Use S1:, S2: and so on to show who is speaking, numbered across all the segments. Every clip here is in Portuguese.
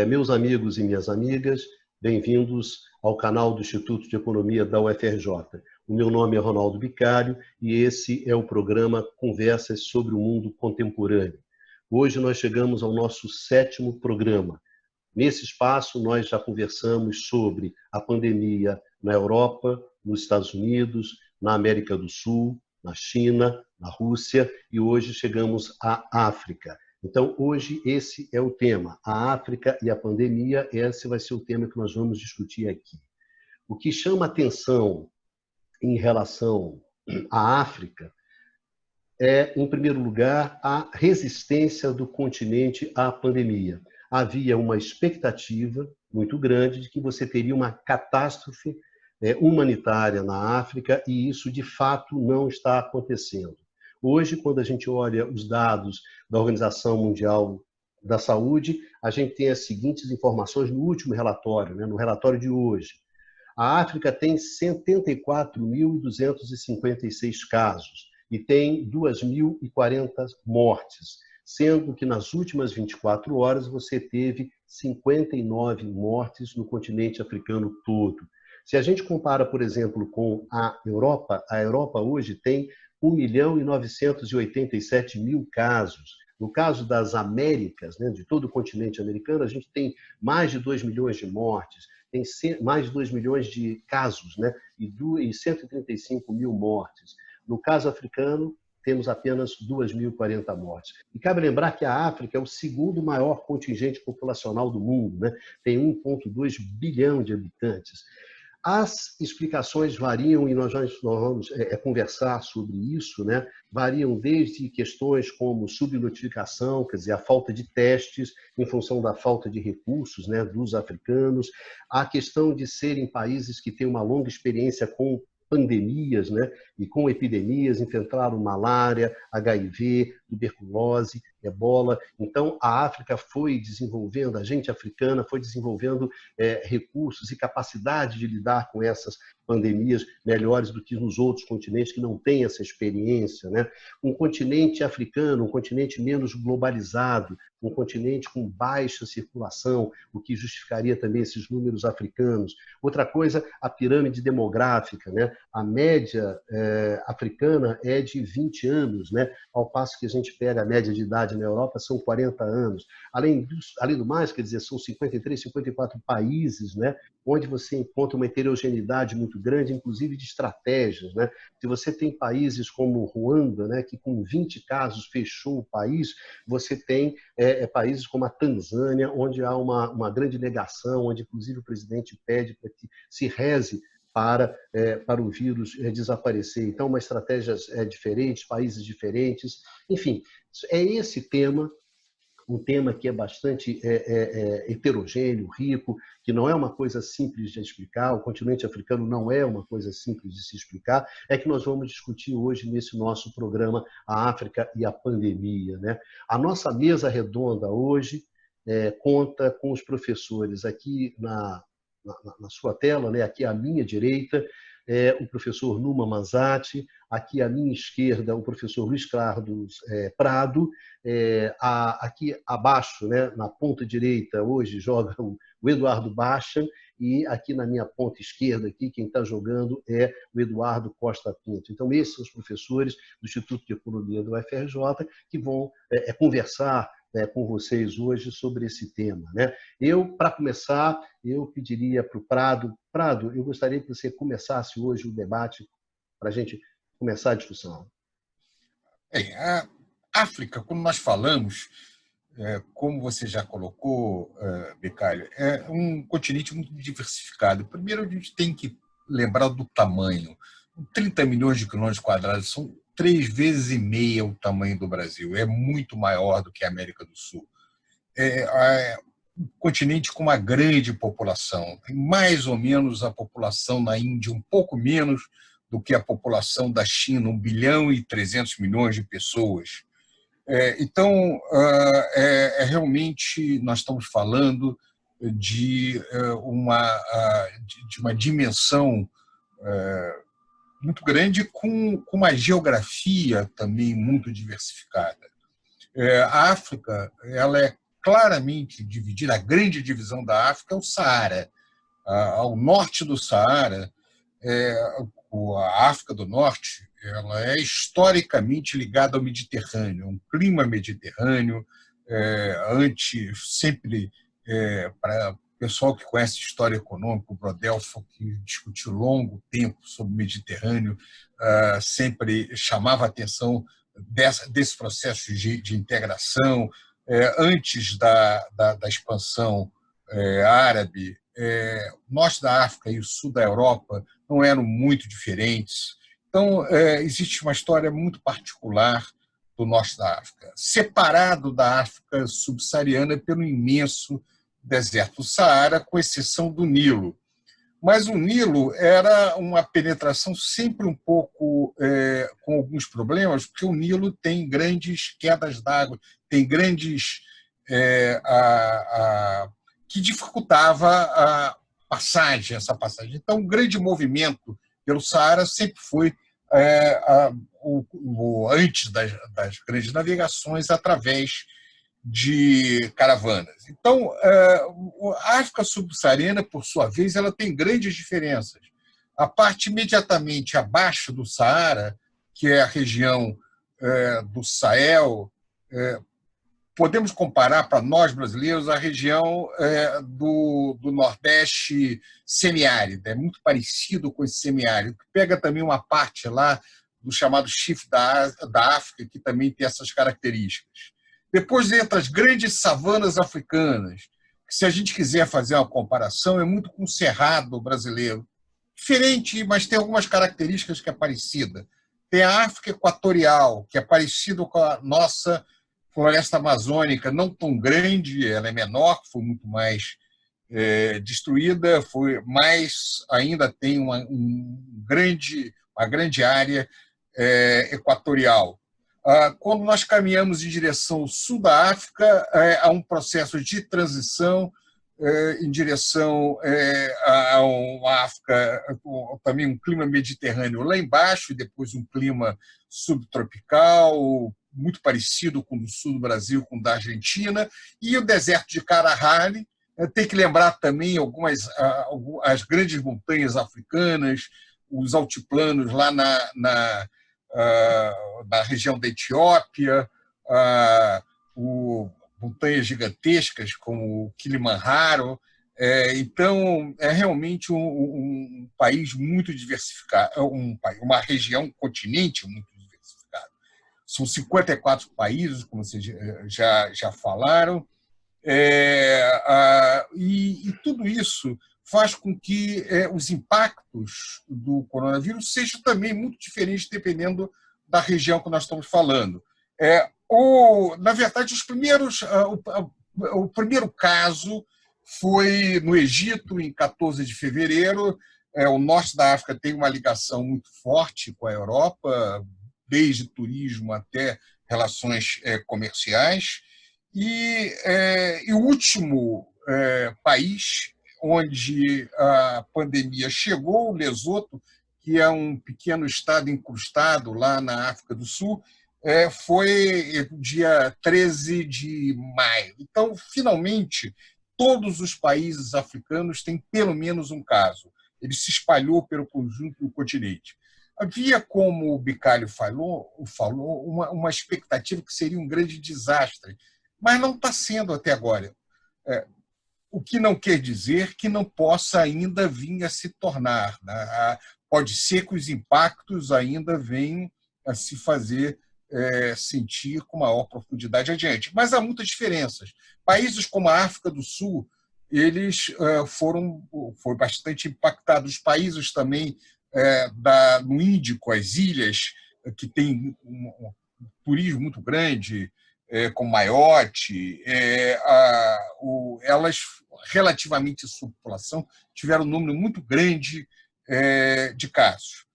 S1: Meus amigos e minhas amigas, bem-vindos ao canal do Instituto de Economia da UFRJ. O meu nome é Ronaldo Bicário e esse é o programa Conversas sobre o Mundo Contemporâneo. Hoje nós chegamos ao nosso 7º programa. Nesse espaço, nós já conversamos sobre a pandemia na Europa, nos Estados Unidos, na América do Sul, na China, na Rússia e hoje chegamos à África. Então, hoje esse é o tema, a África e a pandemia, esse vai ser o tema que nós vamos discutir aqui. O que chama atenção em relação à África é, em primeiro lugar, a resistência do continente à pandemia. Havia uma expectativa muito grande de que você teria uma catástrofe humanitária na África e isso, de fato, não está acontecendo. Hoje, quando a gente olha os dados da Organização Mundial da Saúde, a gente tem as seguintes informações no último relatório, no relatório de hoje. A África tem 74.256 casos e tem 2.040 mortes, sendo que nas últimas 24 horas você teve 59 mortes no continente africano todo. Se a gente compara, por exemplo, com a Europa hoje tem 1.987.000 casos. No caso das Américas, de todo o continente americano, a gente tem mais de 2 milhões de mortes, tem mais de 2 milhões de casos, e 135 mil mortes. No caso africano, temos apenas 2.040 mortes. E cabe lembrar que a África é o segundo maior contingente populacional do mundo, tem 1,2 bilhão de habitantes. As explicações variam, e nós vamos conversar sobre isso, variam desde questões como subnotificação, quer dizer, a falta de testes em função da falta de recursos dos africanos, a questão de serem países que têm uma longa experiência com pandemias e com epidemias, enfrentaram malária, HIV, tuberculose, ebola. Então, a África foi desenvolvendo, a gente africana foi desenvolvendo recursos e capacidade de lidar com essas pandemias melhores do que nos outros continentes que não têm essa experiência. Um continente africano, um continente menos globalizado, um continente com baixa circulação, o que justificaria também esses números africanos. Outra coisa, a pirâmide demográfica. A média africana é de 20 anos, ao passo que a gente pega a média de idade na Europa, são 40 anos. Além do mais, quer dizer, são 53, 54 países, onde você encontra uma heterogeneidade muito grande, inclusive de estratégias. Se você tem países como Ruanda, que com 20 casos fechou o país, você tem países como a Tanzânia, onde há uma grande negação, onde inclusive o presidente pede para que se reze para o vírus desaparecer. Então, uma estratégia diferente, países diferentes, enfim, é esse tema, um tema que é bastante heterogêneo, rico, que não é uma coisa simples de explicar, o continente africano não é uma coisa simples de se explicar, é que nós vamos discutir hoje nesse nosso programa a África e a pandemia. A nossa mesa redonda hoje conta com os professores aqui na sua tela, aqui à minha direita, o professor Numa Manzati, aqui à minha esquerda o professor Luiz Carlos Prado, aqui abaixo, na ponta direita, hoje joga o Eduardo Bachan, e aqui na minha ponta esquerda, aqui, quem está jogando é o Eduardo Costa Pinto. Então, esses são os professores do Instituto de Economia do UFRJ que vão conversar com vocês hoje sobre esse tema. Para começar, eu pediria para o Prado, eu gostaria que você começasse hoje o debate para a gente começar a discussão.
S2: A África, como nós falamos, como você já colocou, Bicário, é um continente muito diversificado. Primeiro, a gente tem que lembrar do tamanho. 30 milhões de quilômetros quadrados são 3,5 vezes o tamanho do Brasil. É muito maior do que a América do Sul. É um continente com uma grande população. Tem mais ou menos a população na Índia, um pouco menos do que a população da China, 1 bilhão e 300 milhões de pessoas. Então, realmente, nós estamos falando de uma dimensão muito grande, com uma geografia também muito diversificada. A África ela é claramente dividida, a grande divisão da África é o Saara. Ao norte do Saara, a África do Norte, ela é historicamente ligada ao Mediterrâneo, um clima mediterrâneo, sempre para o pessoal que conhece história econômica, o Brodel, que discutiu longo tempo sobre o Mediterrâneo, sempre chamava a atenção desse processo de integração. Antes da expansão árabe, o norte da África e o sul da Europa não eram muito diferentes. Então, existe uma história muito particular do norte da África, separado da África subsaariana pelo imenso deserto do Saara, com exceção do Nilo. Mas o Nilo era uma penetração sempre um pouco com alguns problemas, porque o Nilo tem grandes quedas d'água, tem grandes que dificultava essa passagem. Então, o grande movimento pelo Saara sempre foi antes das grandes navegações através de caravanas. Então, a África subsaariana, por sua vez, ela tem grandes diferenças. A parte imediatamente abaixo do Saara, que é a região do Sahel, podemos comparar para nós brasileiros a região do Nordeste semiárido, é muito parecido com esse semiárido, que pega também uma parte lá do chamado chifre da África, que também tem essas características. Depois entra as grandes savanas africanas, que, se a gente quiser fazer uma comparação, é muito com o cerrado brasileiro. Diferente, mas tem algumas características que é parecida. Tem a África equatorial, que é parecido com a nossa floresta amazônica, não tão grande, ela é menor, foi muito mais destruída, mas ainda tem uma grande área equatorial. Quando nós caminhamos em direção ao sul da África, há um processo de transição em direção a uma África, também um clima mediterrâneo lá embaixo, e depois um clima subtropical, muito parecido com o do sul do Brasil, com o da Argentina, e o deserto de Kalahari. Tem que lembrar também as grandes montanhas africanas, os altiplanos lá na região da Etiópia, montanhas gigantescas como o Kilimanjaro. Então, é realmente um país muito diversificado, uma região, um continente muito diversificado. São 54 países, como vocês já falaram, e tudo isso faz com que os impactos do coronavírus sejam também muito diferentes dependendo da região que nós estamos falando. Na verdade, o primeiro caso foi no Egito, em 14 de fevereiro. O norte da África tem uma ligação muito forte com a Europa, desde turismo até relações comerciais. E o último país onde a pandemia chegou, o Lesoto, que é um pequeno estado incrustado lá na África do Sul, foi dia 13 de maio. Então, finalmente, todos os países africanos têm pelo menos um caso. Ele se espalhou pelo conjunto do continente. Havia, como o Bicalho falou uma expectativa que seria um grande desastre, mas não está sendo até agora. O que não quer dizer que não possa ainda vir a se tornar. Né? Pode ser que os impactos ainda venham a se fazer sentir com maior profundidade adiante. Mas há muitas diferenças. Países como a África do Sul, eles foram bastante impactados. Os países também no Índico, as ilhas, que têm um turismo muito grande, como Maiote, elas, relativamente à sua população, tiveram um número muito grande de casos.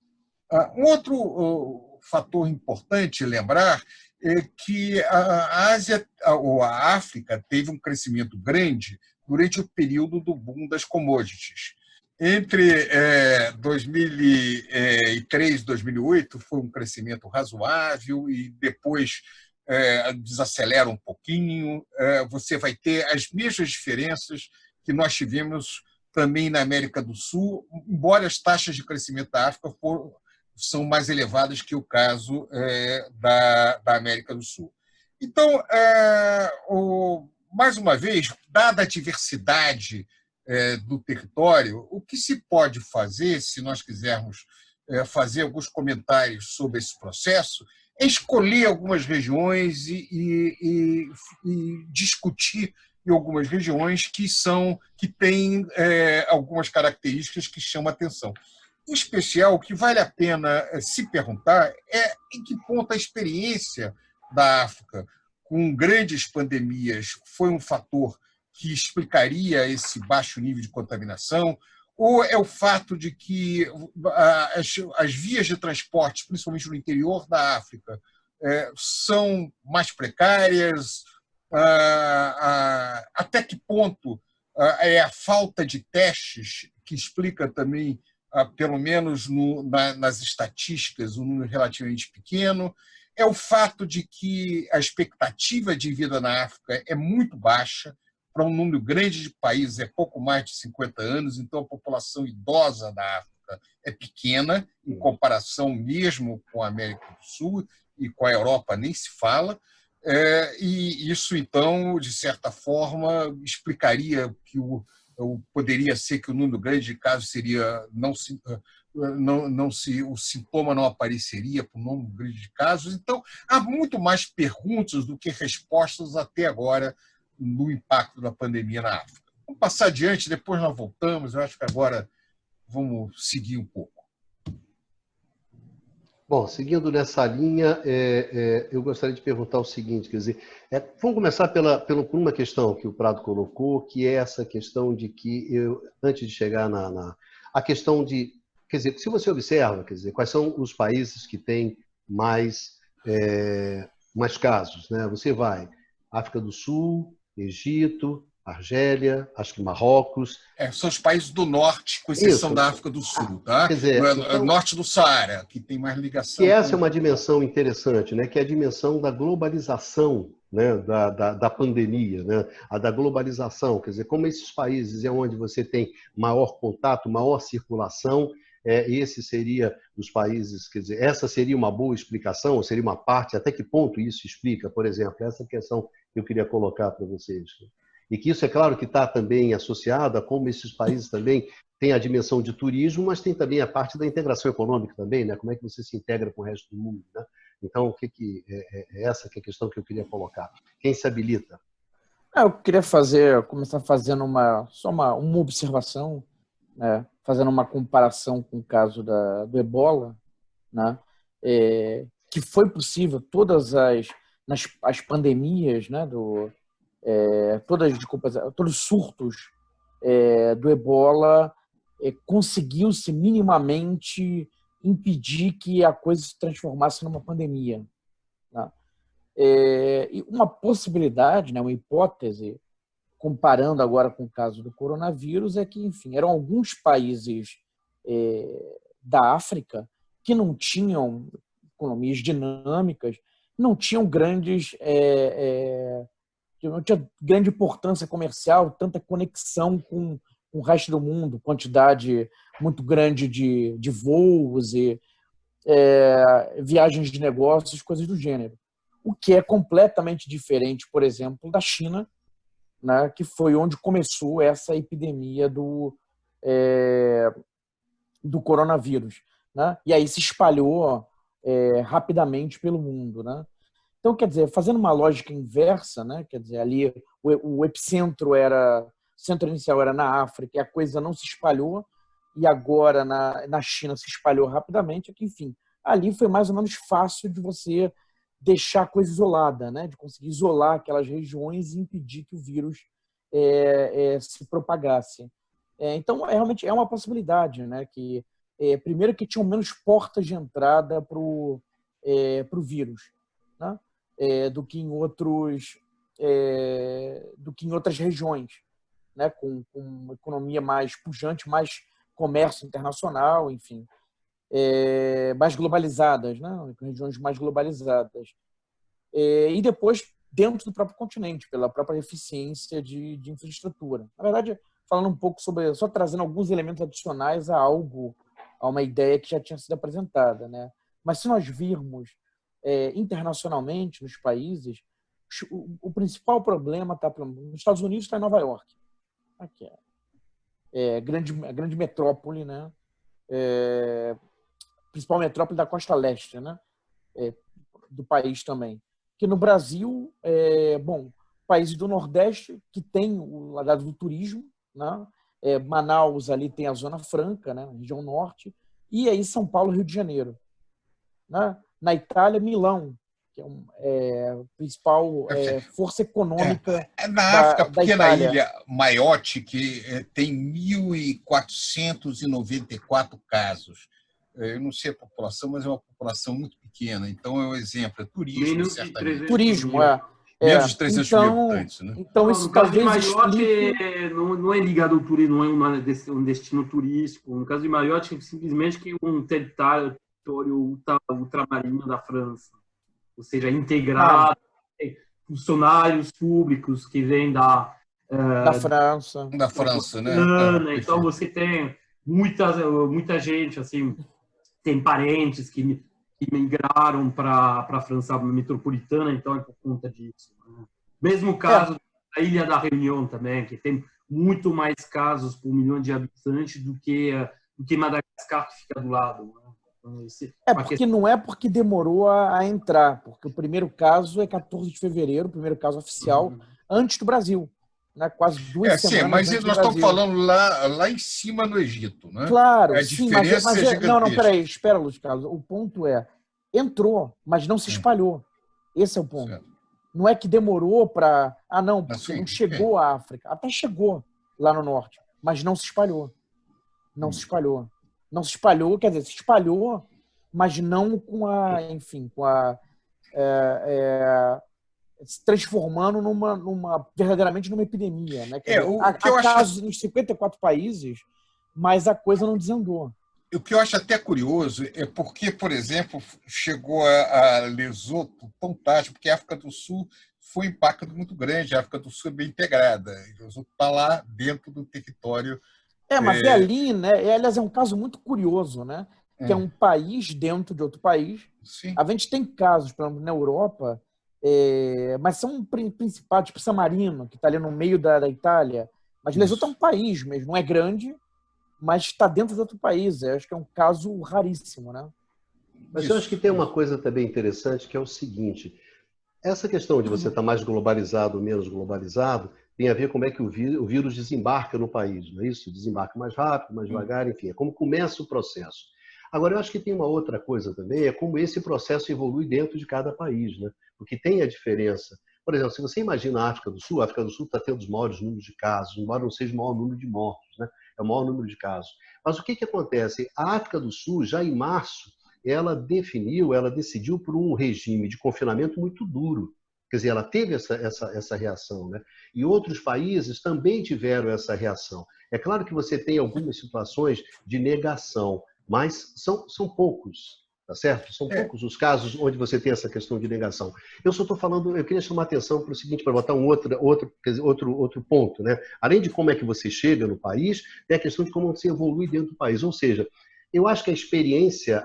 S2: Um outro fator importante lembrar é que a Ásia ou a África teve um crescimento grande durante o período do boom das commodities. Entre 2003 e 2008 foi um crescimento razoável, e depois desacelera um pouquinho, você vai ter as mesmas diferenças que nós tivemos também na América do Sul, embora as taxas de crescimento da África são mais elevadas que o caso da América do Sul. Então, mais uma vez, dada a diversidade do território, o que se pode fazer, se nós quisermos fazer alguns comentários sobre esse processo, é escolher algumas regiões e discutir em algumas regiões que têm algumas características que chamam a atenção. Em especial, o que vale a pena se perguntar é em que ponto a experiência da África com grandes pandemias foi um fator que explicaria esse baixo nível de contaminação, ou é o fato de que as vias de transporte, principalmente no interior da África, são mais precárias? Até que ponto é a falta de testes que explica também, pelo menos nas estatísticas, um número relativamente pequeno? É o fato de que a expectativa de vida na África é muito baixa, para um número grande de países é pouco mais de 50 anos, então a população idosa da África é pequena, em comparação mesmo com a América do Sul e com a Europa nem se fala, e isso, então, de certa forma, explicaria que poderia ser que o número grande de casos seria o sintoma não apareceria por um número grande de casos. Então, há muito mais perguntas do que respostas até agora no impacto da pandemia na África. Vamos passar adiante, depois nós voltamos. Eu acho que agora vamos seguir um pouco.
S1: Bom, seguindo nessa linha, eu gostaria de perguntar o seguinte, quer dizer, vamos começar por uma questão que o Prado colocou, que é essa questão de que, antes de chegar a questão de, quer dizer, se você observa, quer dizer, quais são os países que têm mais casos, né? Você vai África do Sul, Egito, Argélia, acho que Marrocos.
S2: São os países do norte, com exceção da África do Sul, tá?
S1: Quer dizer, então,
S2: norte do Saara, que tem mais ligação.
S1: Que essa é uma dimensão interessante, né? Que é a dimensão da globalização, né? da pandemia, né? A da globalização, quer dizer, como esses países é onde você tem maior contato, maior circulação, esse seria os países, quer dizer, essa seria uma boa explicação, ou seria uma parte, até que ponto isso explica, por exemplo, essa questão que eu queria colocar para vocês. E que isso é claro que está também associado a como esses países também têm a dimensão de turismo, mas tem também a parte da integração econômica também, né? Como é que você se integra com o resto do mundo, né? Então, essa que é a questão que eu queria colocar. Quem se habilita?
S3: Eu queria começar fazendo uma observação, né? Fazendo uma comparação com o caso do Ebola, né? Que foi possível todas as pandemias, né? Todos os surtos do Ebola, conseguiu-se minimamente impedir que a coisa se transformasse numa pandemia, né? E uma possibilidade, né, uma hipótese, comparando agora com o caso do coronavírus, é que, enfim, eram alguns países da África que não tinham economias dinâmicas, não tinham não tinha grande importância comercial, tanta conexão com o resto do mundo, quantidade muito grande de voos e viagens de negócios, coisas do gênero. O que é completamente diferente, por exemplo, da China, né, que foi onde começou essa epidemia do coronavírus, né? E aí se espalhou rapidamente pelo mundo, né? Então, quer dizer, fazendo uma lógica inversa, né? Quer dizer, ali o centro inicial era na África e a coisa não se espalhou, e agora na China se espalhou rapidamente, que, enfim, ali foi mais ou menos fácil de você deixar a coisa isolada, né? De conseguir isolar aquelas regiões e impedir que o vírus se propagasse. Então, realmente é uma possibilidade, né? Que, primeiro, que tinham menos portas de entrada para o vírus, né? Do que em outras regiões, né? Com uma economia mais pujante, mais comércio internacional, enfim, mais globalizadas, né? Regiões mais globalizadas. e depois dentro do próprio continente, pela própria eficiência de infraestrutura. Na verdade, falando um pouco sobre, só trazendo alguns elementos adicionais a uma ideia que já tinha sido apresentada, né? Mas se nós virmos internacionalmente nos países, o principal problema está nos Estados Unidos, está em Nova York. Aqui a grande metrópole, né? Principal metrópole da costa leste, né? Do país também. Que no Brasil, países do Nordeste que tem o lado do turismo, né? Manaus ali tem a Zona Franca, né? Região Norte, e aí São Paulo, Rio de Janeiro. Né? Na Itália, Milão, que é a principal força econômica
S2: na África, a pequena
S3: Itália.
S2: ilha Maiote, que tem 1.494 casos. Eu não sei a população, mas é uma população muito pequena. Então, é um exemplo. É turismo,
S4: Menos de
S2: certamente.
S4: 300
S3: Turismo,
S4: mil.
S2: Menos de 300 mil habitantes. Né?
S3: Então,
S4: No
S3: isso
S4: caso de
S3: talvez
S4: Maiote,
S3: explique...
S4: não é ligado ao turismo, não é um destino turístico. No caso de Maiote, é simplesmente que um território ultramarino da França. Ou seja, integrado, funcionários públicos que vêm da
S3: França.
S2: Da França, né?
S4: Então, você tem muita gente, assim, tem parentes que migraram para a França metropolitana, então é por conta disso. Né? Mesmo caso da Ilha da Reunião também, que tem muito mais casos por milhão de habitantes do que Madagascar, que fica do lado. Né? Então,
S3: porque não é porque demorou a entrar, porque o primeiro caso é 14 de fevereiro, o primeiro caso oficial, antes do Brasil. Né? Quase 2 semanas
S2: sim, mas
S3: antes
S2: nós estamos falando lá em cima no Egito, né?
S3: Claro,
S2: a
S3: sim,
S2: diferença é gigantesca.
S3: Não, peraí, espera, Luiz Carlos. O ponto entrou, mas não se espalhou. Esse é o ponto.
S2: Certo.
S3: Não é que demorou para... não, porque
S2: Assim,
S3: não chegou à África. Até chegou lá no norte, mas não se espalhou. Não se espalhou. Não se espalhou, quer dizer, se espalhou, mas não se transformando verdadeiramente numa epidemia. Né? Há casos nos 54 países, mas a coisa não desandou.
S2: O que eu acho até curioso é porque, por exemplo, chegou a Lesoto tão tarde, porque a África do Sul foi um impacto muito grande, a África do Sul é bem integrada, Lesoto está lá dentro do território.
S3: Mas é ali, né? Aliás, é um caso muito curioso, né? Que é um país dentro de outro país.
S2: Sim.
S3: A gente tem casos, por exemplo, na Europa, mas são principais, tipo San Marino, que está ali no meio da Itália. Mas Lesoto é um país mesmo, não é grande, mas está dentro de outro país. Eu acho que é um caso raríssimo, né?
S1: Mas eu acho que tem uma coisa também interessante, que é o seguinte. Essa questão de você estar mais globalizado ou menos globalizado tem a ver com como é que o vírus desembarca no país, não é isso? Desembarca mais rápido, mais devagar, enfim, é como começa o processo. Agora, eu acho que tem uma outra coisa também, é como esse processo evolui dentro de cada país, né? Porque tem a diferença. Por exemplo, se você imagina a África do Sul está tendo os maiores números de casos, embora não seja o maior número de mortos, né? É o maior número de casos. Mas o que acontece? A África do Sul, já em março, ela decidiu por um regime de confinamento muito duro. Quer dizer, ela teve essa reação, né? E outros países também tiveram essa reação. É claro que você tem algumas situações de negação, mas são poucos, tá certo? São poucos os casos onde você tem essa questão de negação. Eu só estou falando, eu queria chamar a atenção para o seguinte, para botar outro ponto, né? Além de como é que você chega no país, tem a questão de como você evolui dentro do país. Ou seja, eu acho que a experiência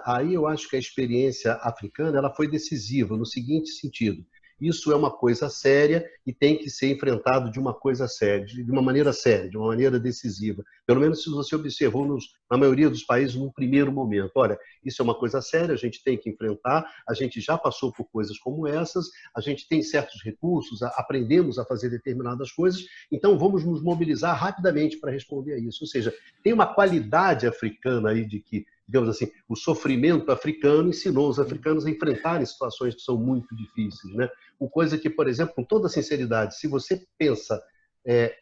S1: africana ela foi decisiva no seguinte sentido. Isso é uma coisa séria e tem que ser enfrentado de uma coisa séria, de uma maneira séria, de uma maneira decisiva. Pelo menos se você observou na maioria dos países no primeiro momento. Olha, isso é uma coisa séria, a gente tem que enfrentar, a gente já passou por coisas como essas, a gente tem certos recursos, aprendemos a fazer determinadas coisas, então vamos nos mobilizar rapidamente para responder a isso. Ou seja, tem uma qualidade africana aí de que, digamos assim, o sofrimento africano ensinou os africanos a enfrentarem situações que são muito difíceis, né? Uma coisa que, por exemplo, com toda sinceridade, se você pensa,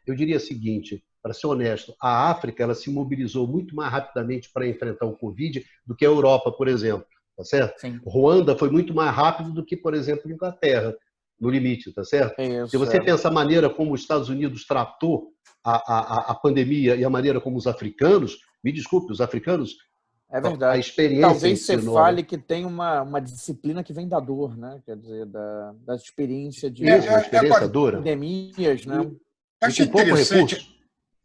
S1: eu diria o seguinte, para ser honesto, a África ela se mobilizou muito mais rapidamente para enfrentar o Covid do que a Europa, por exemplo, tá certo?
S3: Sim.
S1: Ruanda foi muito mais rápido do que, por exemplo, a Inglaterra, no limite, tá certo? Se você pensa a maneira como os Estados Unidos tratou a pandemia e a maneira como os africanos, me desculpe, os africanos
S3: É
S1: A
S3: verdade.
S1: experiência
S3: Talvez você
S1: ensinou,
S3: fale
S1: né?
S3: que tem uma disciplina que vem da dor, né? Quer dizer, da experiência
S1: Isso, uma
S3: de
S1: experiência
S2: Agora,
S1: dura
S3: epidemias, né?
S1: e
S2: acho
S1: com pouco
S2: interessante
S1: recurso.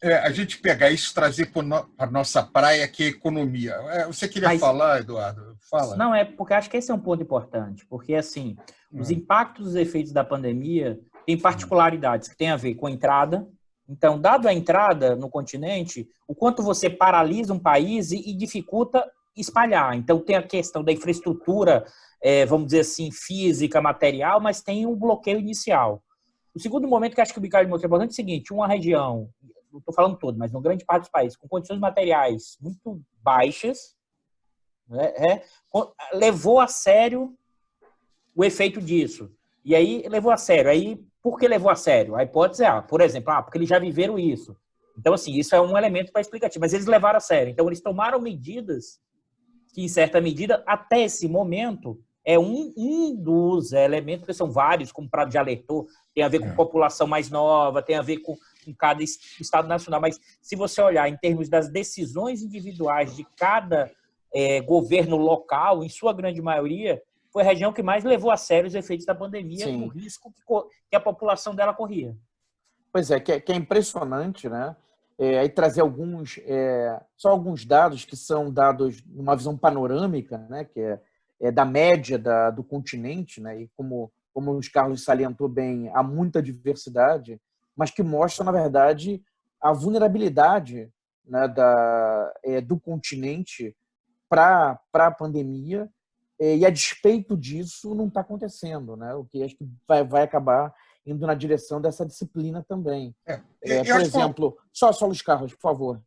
S2: a gente pegar isso e trazer para a nossa praia, que é a economia. Você queria
S5: Mas
S2: falar, Eduardo? Fala.
S5: não é porque acho que esse é um ponto importante, porque assim, os impactos dos efeitos da pandemia têm particularidades que têm a ver com a entrada. Então, dado a entrada no continente, o quanto você paralisa um país e dificulta espalhar. Então, tem a questão da infraestrutura, vamos dizer assim, física, material, mas tem um bloqueio inicial. O segundo momento que acho que o Bicalho mostrou é importante é o seguinte: uma região, não estou falando todo, mas uma grande parte dos países, com condições materiais muito baixas, levou a sério o efeito disso. E aí levou a sério. Aí, por que levou a sério? A hipótese é, por exemplo, porque eles já viveram isso. Então, assim, isso é um elemento para explicativo. Mas eles levaram a sério. Então, eles tomaram medidas que, em certa medida, até esse momento, é um dos elementos, porque são vários, como o Prado já alertou, tem a ver com população mais nova, tem a ver com cada Estado nacional. Mas, se você olhar em termos das decisões individuais de cada governo local, em sua grande maioria, foi a região que mais levou a sério os efeitos da pandemia e o risco que a população dela corria.
S3: Pois é, que é impressionante, né? Aí trazer só alguns dados que são dados numa visão panorâmica, né? Que é da média do continente, né? E como o Carlos salientou bem, há muita diversidade, mas que mostra, na verdade, a vulnerabilidade, né, do continente para a pandemia, e a despeito disso não está acontecendo, né? O que acho que vai acabar indo na direção dessa disciplina também. Por exemplo, só Luiz Carlos, por favor,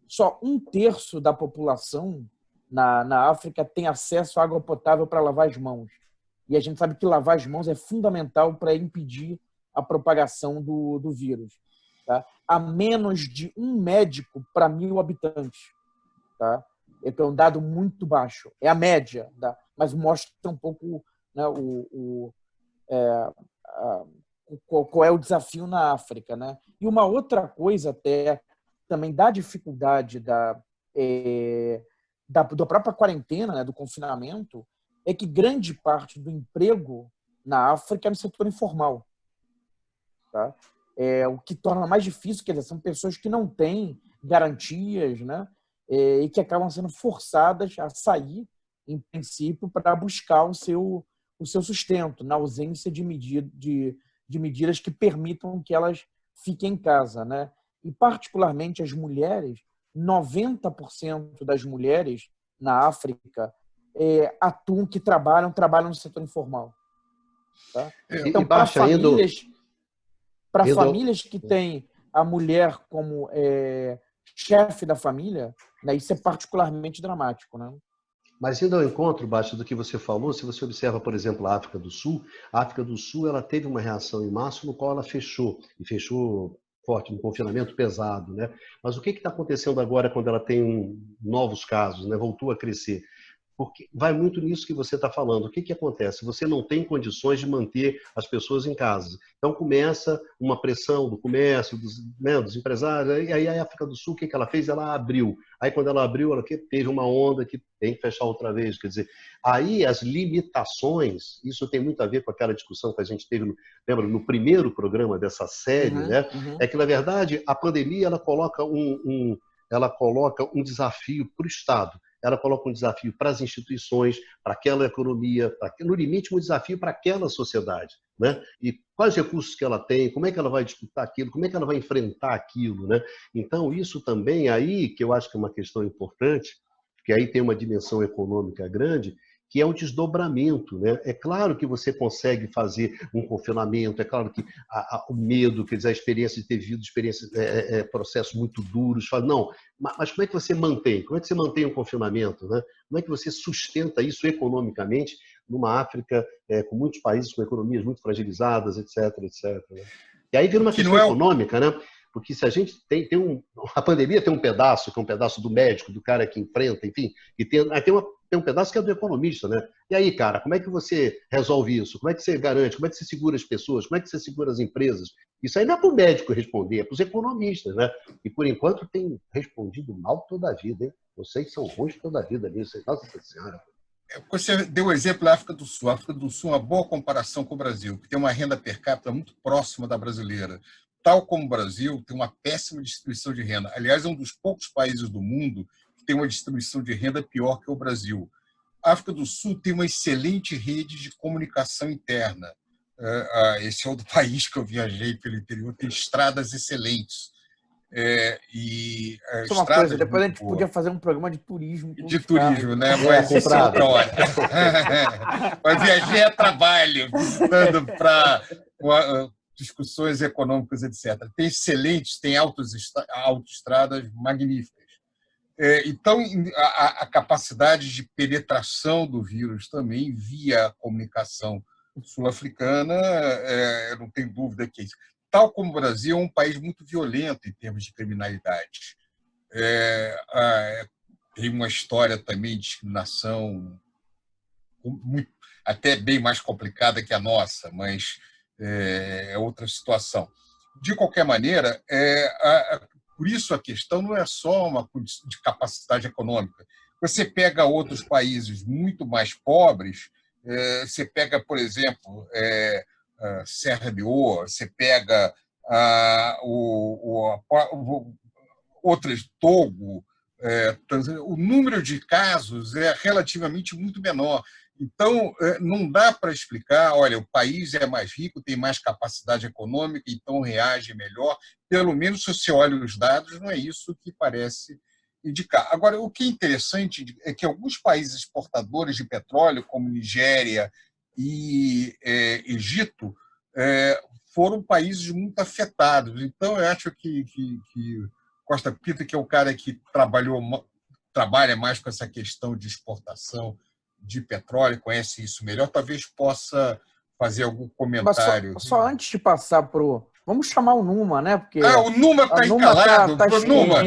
S3: só 1/3 da população na África tem acesso à água potável para lavar as mãos. E a gente sabe que lavar as mãos é fundamental para impedir a propagação do vírus. Tá? Há menos de um médico para 1.000 habitantes. Tá? É um dado muito baixo. É a média, mas mostra um pouco, né, qual é o desafio na África. Né? E uma outra coisa até também da dificuldade da própria quarentena, né, do confinamento, é que grande parte do emprego na África é no setor informal. Tá? O que torna mais difícil, quer dizer, são pessoas que não têm garantias, né? E que acabam sendo forçadas a sair, em princípio, para buscar o seu sustento, na ausência de medidas que permitam que elas fiquem em casa. Né? E, particularmente, as mulheres, 90% das mulheres na África que trabalham no setor informal. Tá? Então, para famílias que têm a mulher como chefe da família, né, isso é particularmente dramático. Né?
S1: Mas indo ao encontro, Basti, do que você falou, se você observa, por exemplo, a África do Sul ela teve uma reação em março no qual ela fechou forte, um confinamento pesado. Né? Mas o que está acontecendo agora quando ela tem novos casos, né? Voltou a crescer? Porque vai muito nisso que você está falando. O que acontece? Você não tem condições de manter as pessoas em casa. Então começa uma pressão do comércio, dos empresários. E aí a África do Sul, o que ela fez? Ela abriu. Aí quando ela abriu, ela teve uma onda que tem que fechar outra vez. Quer dizer, aí as limitações, isso tem muito a ver com aquela discussão que a gente teve, lembra, no primeiro programa dessa série, né? É que, na verdade, a pandemia ela coloca um desafio para o Estado. Ela coloca um desafio para as instituições, para aquela economia, no limite, um desafio para aquela sociedade. Né? E quais recursos que ela tem, como é que ela vai disputar aquilo, como é que ela vai enfrentar aquilo. Né? Então, isso também aí, que eu acho que é uma questão importante, que aí tem uma dimensão econômica grande, que é um desdobramento. Né? É claro que você consegue fazer um confinamento, é claro que o medo, quer dizer, a experiência de ter vivido processos muito duros, não, mas como é que você mantém? Como é que você mantém um confinamento? Né? Como é que você sustenta isso economicamente numa África com muitos países com economias muito fragilizadas, etc, etc. Né? E aí vira uma questão econômica, né? Porque se a gente a pandemia tem um pedaço, que é um pedaço do médico, do cara que enfrenta, enfim, e tem uma tem um pedaço que é do economista, né? E aí, cara, como é que você resolve isso? Como é que você garante? Como é que você segura as pessoas? Como é que você segura as empresas? Isso aí não é para o médico responder, é para os economistas, né? E, por enquanto, tem respondido mal toda a vida, hein? Vocês são ruins toda a vida nisso. Nossa Senhora.
S2: Você deu o exemplo da África do Sul. A África do Sul é uma boa comparação com o Brasil, que tem uma renda per capita muito próxima da brasileira. Tal como o Brasil, tem uma péssima distribuição de renda. Aliás, é um dos poucos países do mundo que tem uma distribuição de renda pior que o Brasil. A África do Sul tem uma excelente rede de comunicação interna. Esse é outro país que eu viajei pelo interior, tem estradas excelentes.
S3: Isso é uma coisa, depois a gente podia fazer um programa de turismo.
S2: De turismo, né? Mas isso é outra hora. Mas viajar é trabalho, visitando para discussões econômicas, etc. Tem excelentes, tem autoestradas magníficas. Então, a capacidade de penetração do vírus também via a comunicação sul-africana, eu não tenho dúvida que é isso. Tal como o Brasil, é um país muito violento em termos de criminalidade. Tem uma história também de discriminação até bem mais complicada que a nossa, mas é outra situação. De qualquer maneira, por isso a questão não é só uma de capacidade econômica. Você pega outros países muito mais pobres, você pega, por exemplo, Serra Leoa, você pega outras, Togo, o número de casos é relativamente muito menor. Então, não dá para explicar, olha, o país é mais rico, tem mais capacidade econômica, então reage melhor. Pelo menos, se você olha os dados, não é isso que parece indicar. Agora, o que é interessante é que alguns países exportadores de petróleo, como Nigéria e Egito, foram países muito afetados. Então, eu acho que Costa Pinto, que é o cara que trabalha mais com essa questão de exportação de petróleo, conhece isso melhor, talvez possa fazer algum comentário.
S3: Mas só antes de passar para o... Vamos chamar o Numa, né? Porque
S2: o Numa está encalado.
S3: O Numa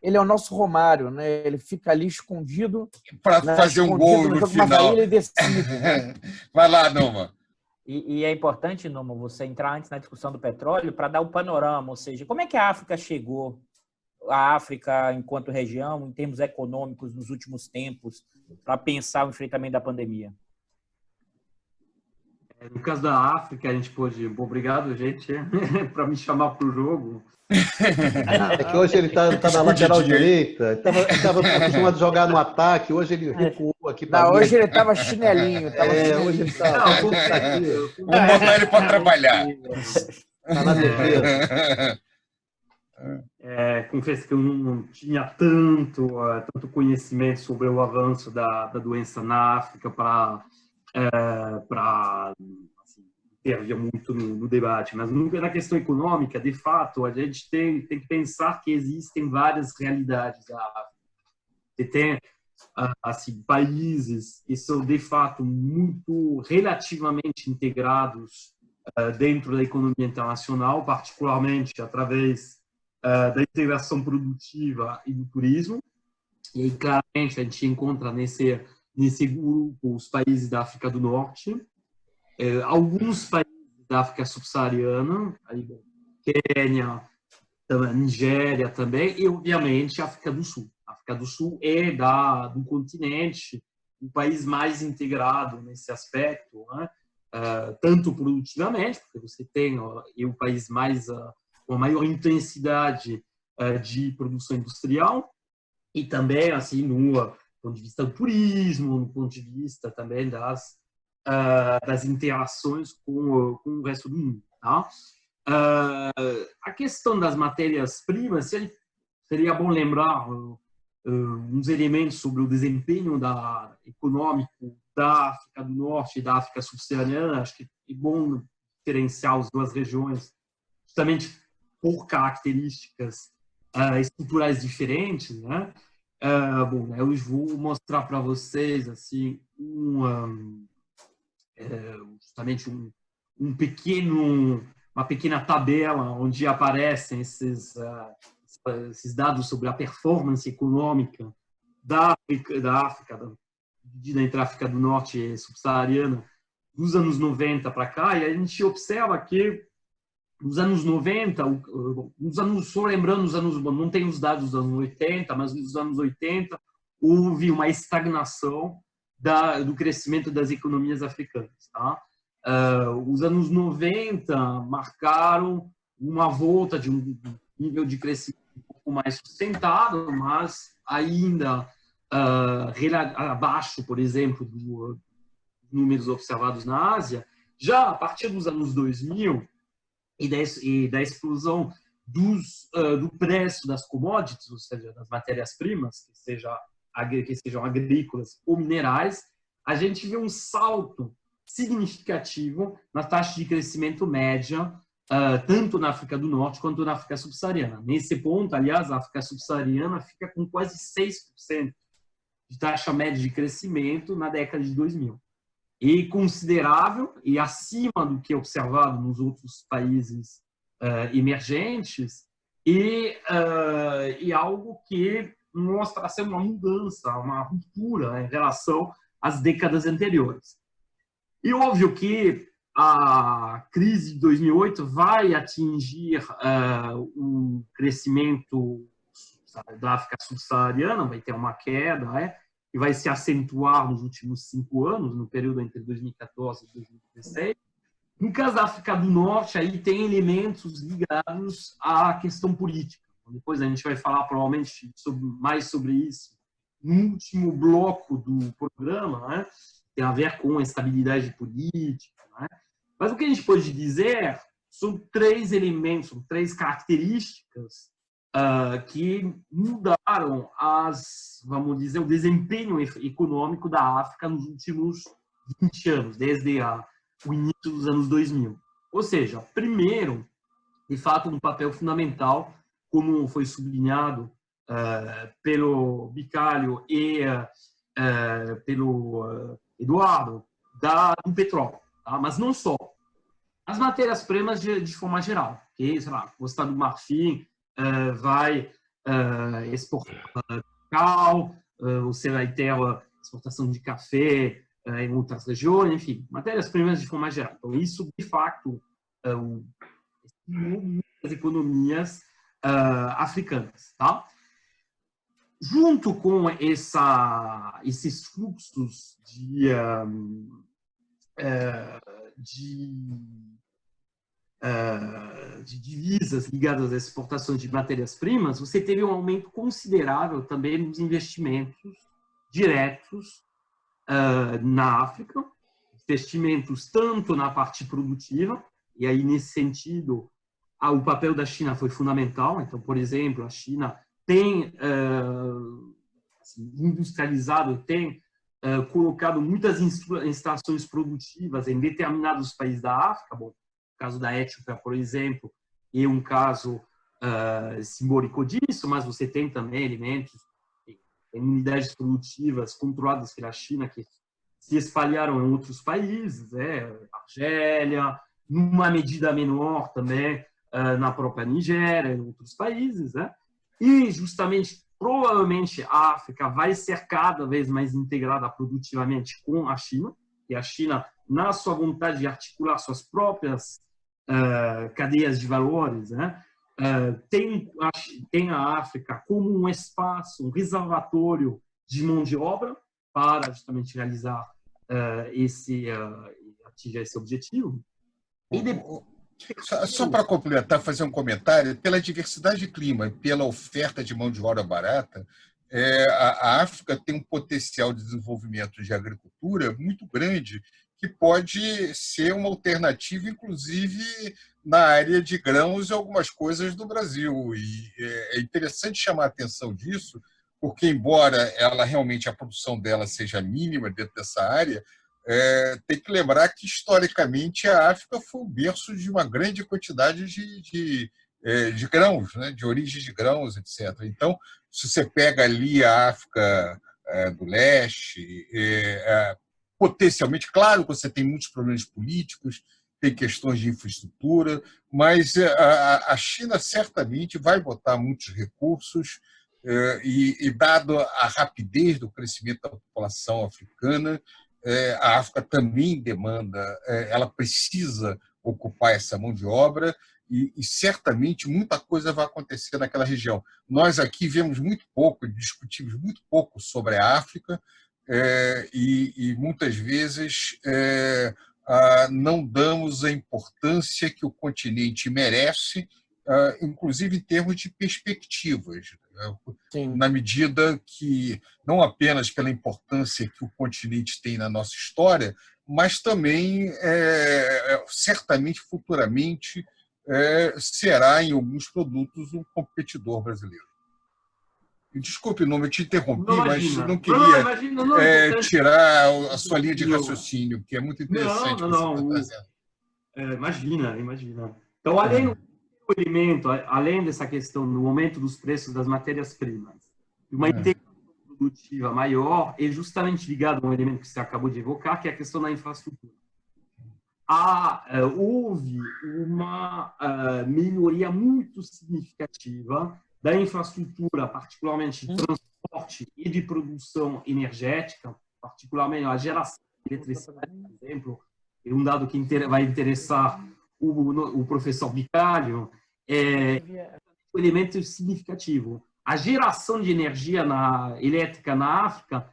S3: ele é o nosso Romário, né? Ele fica ali escondido
S2: para fazer um gol no final.
S3: Mas aí ele decide, né?
S2: Vai lá, Numa.
S5: E é importante, Numa, você entrar antes na discussão do petróleo para dar o panorama, ou seja, como é que a África chegou, a África enquanto região, em termos econômicos, nos últimos tempos, para pensar o enfrentamento da pandemia?
S4: No caso da África, a gente pôde... Obrigado, gente, para me chamar para o jogo.
S1: É que hoje ele está na lateral direita, estava acostumado a jogar no ataque, hoje ele recuou aqui para
S3: hoje ele estava chinelinho.
S1: Hoje ele está aqui.
S2: Vamos botar ele para trabalhar.
S1: Está na defesa.
S4: Confesso que eu não tinha tanto conhecimento sobre o avanço da doença na África para intervir muito no debate, mas na questão econômica, de fato, a gente tem que pensar que existem várias realidades da África. Você tem países que são, de fato, muito relativamente integrados dentro da economia internacional, particularmente através da integração produtiva e do turismo. E aí, claramente, a gente encontra nesse grupo os países da África do Norte, alguns países da África subsaariana, Quênia, Nigéria também, e, obviamente, a África do Sul. A África do Sul é do continente o país mais integrado nesse aspecto, né? Tanto produtivamente, porque você tem o país com a maior intensidade de produção industrial, e também, assim, no ponto de vista do turismo, no ponto de vista também das interações com o resto do mundo. Tá? A questão das matérias-primas, seria bom lembrar uns elementos sobre o desempenho econômico da África do Norte e da África subsaariana. Acho que é bom diferenciar as duas regiões, justamente por características estruturais diferentes, né? Eu vou mostrar para vocês assim justamente uma pequena tabela onde aparecem essas esses dados sobre a performance econômica da África, dividida entre a África do Norte e subsaariana, dos anos 90 para cá, e a gente observa que nos anos 90, só lembrando os anos, não tem os dados dos anos 80, mas nos anos 80 houve uma estagnação do crescimento das economias africanas. Tá? Os anos 90 marcaram uma volta de um nível de crescimento um pouco mais sustentado, mas ainda abaixo, por exemplo, dos números observados na Ásia. Já a partir dos anos 2000 e da explosão do preço das commodities, ou seja, das matérias-primas, que sejam agrícolas ou minerais, a gente vê um salto significativo na taxa de crescimento média, tanto na África do Norte quanto na África subsaariana. Nesse ponto, aliás, a África subsaariana fica com quase 6% de taxa média de crescimento na década de 2000. E considerável e acima do que é observado nos outros países emergentes e algo que mostra ser uma mudança, uma ruptura em relação às décadas anteriores. E óbvio que a crise de 2008 vai atingir o crescimento da África subsaariana, vai ter uma queda, que vai se acentuar nos últimos 5 anos, no período entre 2014 e 2016. No caso da África do Norte, aí tem elementos ligados à questão política. Depois a gente vai falar provavelmente mais sobre isso no último bloco do programa, tem a ver com a estabilidade política. Mas o que a gente pode dizer são 3 elementos, são 3 características que mudaram vamos dizer, o desempenho econômico da África nos últimos 20 anos, desde o início dos anos 2000. Ou seja, primeiro, de fato, um papel fundamental, como foi sublinhado pelo Bicalho e pelo Eduardo, do petróleo. Tá? Mas não só. As matérias-primas de forma geral. Que, sei lá, o Estado do Marfim vai exportar cacau, você vai ter a exportação de café em outras regiões, enfim, matérias-primas de forma geral. Então, isso, de fato, muitas economias africanas. Tá? Junto com esses fluxos de divisas ligadas às exportações de matérias-primas, você teve um aumento considerável também nos investimentos diretos na África, investimentos tanto na parte produtiva, e aí nesse sentido o papel da China foi fundamental. Então, por exemplo, a China tem industrializado, tem colocado muitas instalações produtivas em determinados países da África. Bom, o caso da Etiópia, por exemplo, é um caso simbólico disso, mas você tem também elementos, tem unidades produtivas controladas pela China que se espalharam em outros países, Argélia, numa medida menor também na própria Nigéria, em outros países. E justamente, provavelmente, a África vai ser cada vez mais integrada produtivamente com a China, e a China, na sua vontade de articular suas próprias cadeias de valores, tem a África como um espaço, um reservatório de mão de obra para justamente realizar atingir esse objetivo. E depois,
S2: só para complementar, fazer um comentário, pela diversidade de clima e pela oferta de mão de obra barata, a África tem um potencial de desenvolvimento de agricultura muito grande, que pode ser uma alternativa, inclusive, na área de grãos e algumas coisas do Brasil. E é interessante chamar a atenção disso, porque, embora a produção dela seja mínima dentro dessa área, tem que lembrar que, historicamente, a África foi o berço de uma grande quantidade de grãos, né? De origem de grãos, etc. Então, se você pega ali a África do Leste, potencialmente, claro que você tem muitos problemas políticos tem questões de infraestrutura, mas a China certamente vai botar muitos recursos e dado a rapidez do crescimento da população africana, a África também demanda, ela precisa ocupar essa mão de obra e certamente muita coisa vai acontecer naquela região. Nós aqui vemos muito pouco, discutimos muito pouco sobre a África e muitas vezes não damos a importância que o continente merece, inclusive em termos de perspectivas. Sim. Na medida que, não apenas pela importância que o continente tem na nossa história, mas também, certamente, futuramente, será, em alguns produtos, um competidor brasileiro. Desculpe, não, eu te interrompi, mas não queria tirar a sua linha de raciocínio, que é muito interessante o que você está trazendo.
S4: Imagina. Então, além do elemento, além dessa questão do aumento dos preços das matérias-primas, uma integração produtiva maior é justamente ligado a um elemento que você acabou de evocar, que é a questão da infraestrutura. Houve uma melhoria muito significativa da infraestrutura, particularmente de transporte e de produção energética, particularmente a geração de eletricidade, por exemplo, é um dado que vai interessar o professor Bicalho, um elemento significativo. A geração de energia elétrica na África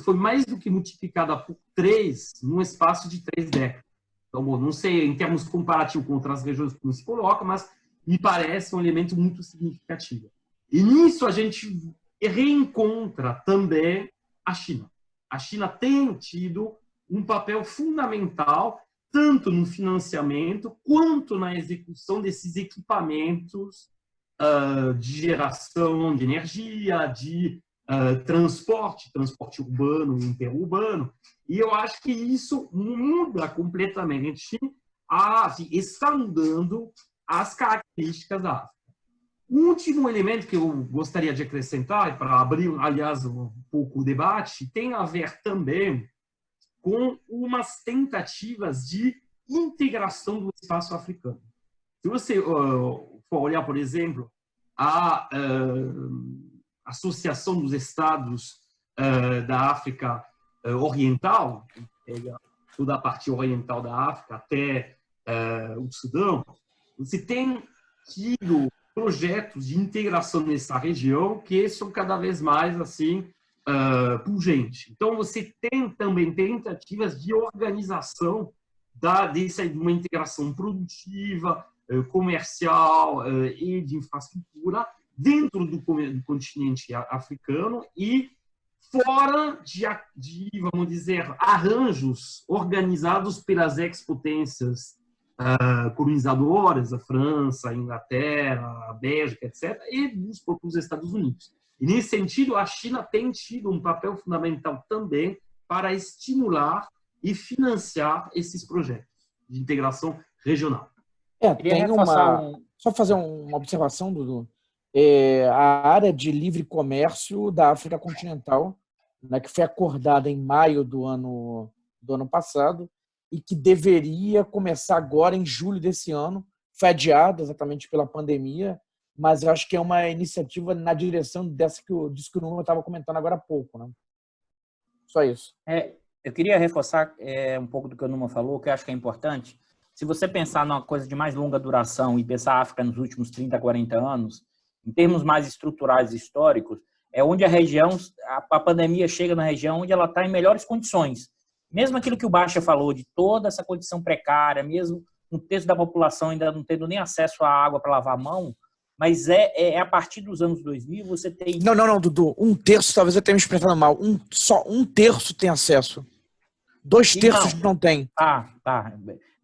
S4: foi mais do que multiplicada por 3 num espaço de 3 décadas. Então, bom, não sei em termos comparativos com outras regiões como se coloca, mas me parece um elemento muito significativo. E nisso a gente reencontra também a China. A China tem tido um papel fundamental tanto no financiamento quanto na execução desses equipamentos de geração de energia, de transporte urbano e interurbano. E eu acho que isso muda completamente, está mudando as características da África. O último elemento que eu gostaria de acrescentar, para abrir, aliás, um pouco o debate, tem a ver também com umas tentativas de integração do espaço africano. Se você for olhar, por exemplo, a Associação dos Estados da África Oriental, pega toda a parte oriental da África até o Sudão, você tem tido projetos de integração nessa região que são cada vez mais assim pungentes. Então, você tem também tentativas de organização de uma integração produtiva, comercial e de infraestrutura dentro do continente africano e fora de, vamos dizer, arranjos organizados pelas ex-potências colonizadoras, a França, a Inglaterra, a Bélgica, etc., e dos próprios Estados Unidos. E, nesse sentido, a China tem tido um papel fundamental também para estimular e financiar esses projetos de integração regional.
S3: Só fazer uma observação, Dudu. A área de livre comércio da África continental, né, que foi acordada em maio do ano passado e que deveria começar agora em julho desse ano, foi adiada exatamente pela pandemia, mas eu acho que é uma iniciativa na direção dessa que o Nuno estava comentando agora há pouco. Né? Só isso.
S5: Eu queria reforçar um pouco do que o Numa falou, que eu acho que é importante. Se você pensar numa coisa de mais longa duração e pensar a África nos últimos 30, 40 anos, em termos mais estruturais e históricos, é onde a pandemia chega na região onde ela está em melhores condições. Mesmo aquilo que o Baixa falou, de toda essa condição precária, mesmo um terço da população ainda não tendo nem acesso à água para lavar a mão, mas a partir dos anos 2000 você tem...
S3: Não, Dudu. 1/3, talvez eu tenha me expressado mal. Só 1/3 tem acesso. 2/3 não tem.
S5: Tá.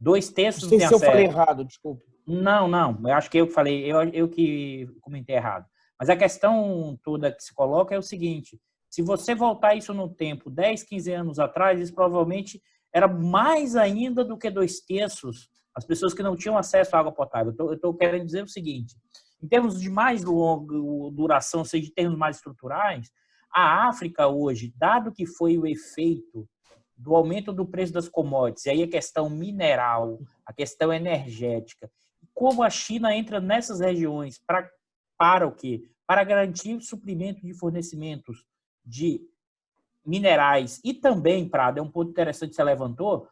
S5: 2/3
S3: não tem acesso. Eu falei errado, desculpa.
S5: Não. Eu acho que eu falei, eu que comentei errado. Mas a questão toda que se coloca é o seguinte: se você voltar isso no tempo, 10, 15 anos atrás, isso provavelmente era mais ainda do que 2/3 as pessoas que não tinham acesso à água potável. Eu estou querendo dizer o seguinte: em termos de mais longa duração, ou seja, em termos mais estruturais, a África hoje, dado que foi o efeito do aumento do preço das commodities, e aí a questão mineral, a questão energética, como a China entra nessas regiões para o quê? Para garantir o suprimento de fornecimentos de minerais e também, Prado, é um ponto interessante que você levantou,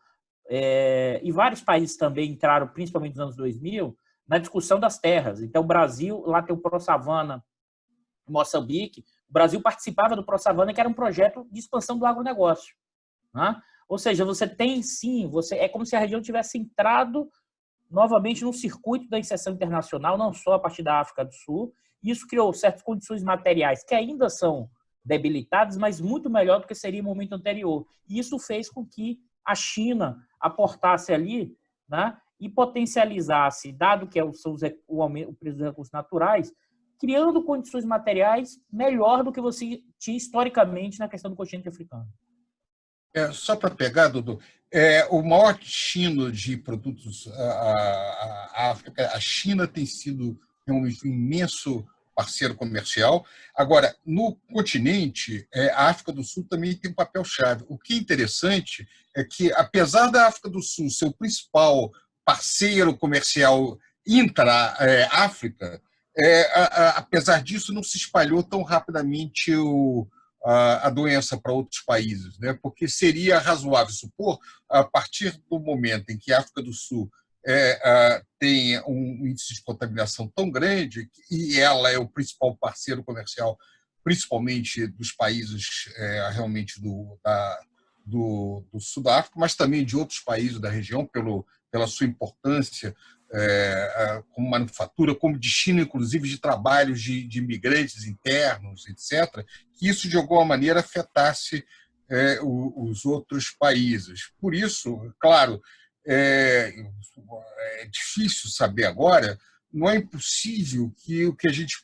S5: e vários países também entraram, principalmente nos anos 2000, na discussão das terras. Então, o Brasil, lá tem o ProSavana, Moçambique, o Brasil participava do ProSavana, que era um projeto de expansão do agronegócio. Né? Ou seja, você tem sim, é como se a região tivesse entrado novamente no circuito da inserção internacional, não só a partir da África do Sul. Isso criou certas condições materiais que ainda são debilitadas, mas muito melhor do que seria no momento anterior. E isso fez com que a China aportasse ali, né, e potencializasse, dado que o preço dos recursos naturais, criando condições materiais melhor do que você tinha historicamente na questão do continente africano.
S2: Só para pegar, Dudu, o maior destino de produtos à África, a China tem sido realmente um imenso parceiro comercial. Agora, no continente, a África do Sul também tem um papel-chave. O que é interessante é que, apesar da África do Sul ser o principal parceiro comercial intra-África, apesar disso, não se espalhou tão rapidamente a doença para outros países, né? Porque seria razoável supor, a partir do momento em que a África do Sul tem um índice de contaminação tão grande, e ela é o principal parceiro comercial, principalmente dos países realmente do Sul da África, mas também de outros países da região, pela sua importância como manufatura, como destino, inclusive, de trabalhos de imigrantes internos, etc., que isso, de alguma maneira, afetasse os outros países. Por isso, claro, é difícil saber agora, não é impossível que o que a gente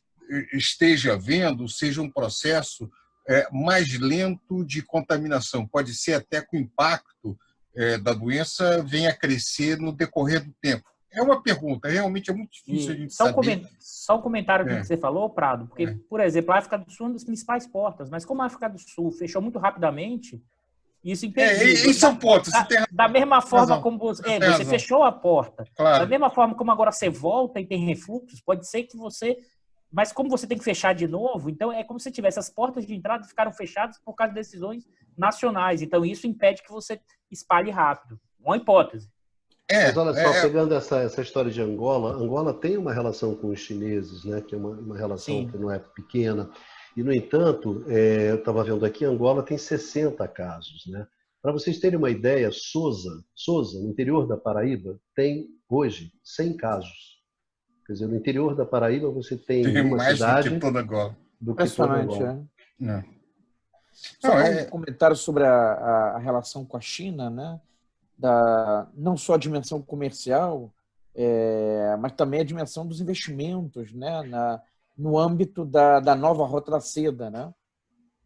S2: esteja vendo seja um processo mais lento de contaminação. Pode ser até que o impacto da doença venha a crescer no decorrer do tempo. É uma pergunta, realmente é muito difícil a gente saber.
S5: Só um comentário com o que você falou, Prado, porque, por exemplo, a África do Sul é uma das principais portas, mas como a África do Sul fechou muito rapidamente, isso impediu.
S2: Esse é o ponto.
S5: Da mesma forma como você fechou a porta,
S2: claro.
S5: Da mesma forma como agora você volta e tem refluxos, pode ser que você... Mas como você tem que fechar de novo, então é como se tivesse as portas de entrada ficaram fechadas por causa de decisões nacionais. Então isso impede que você espalhe rápido. Uma hipótese.
S1: Mas olha só, pegando essa história de Angola, Angola tem uma relação com os chineses, né, que é uma relação Sim. que não é pequena. E, no entanto, eu estava vendo aqui, Angola tem 60 casos. Né? Para vocês terem uma ideia, Sousa, no interior da Paraíba, tem hoje 100 casos. Quer dizer, no interior da Paraíba você tem uma
S2: mais
S1: cidade...
S2: do que toda Angola.
S3: Impressionante, Só um comentário sobre a relação com a China, né? Não só a dimensão comercial, mas também a dimensão dos investimentos, né? No âmbito da nova Rota da Seda. Né?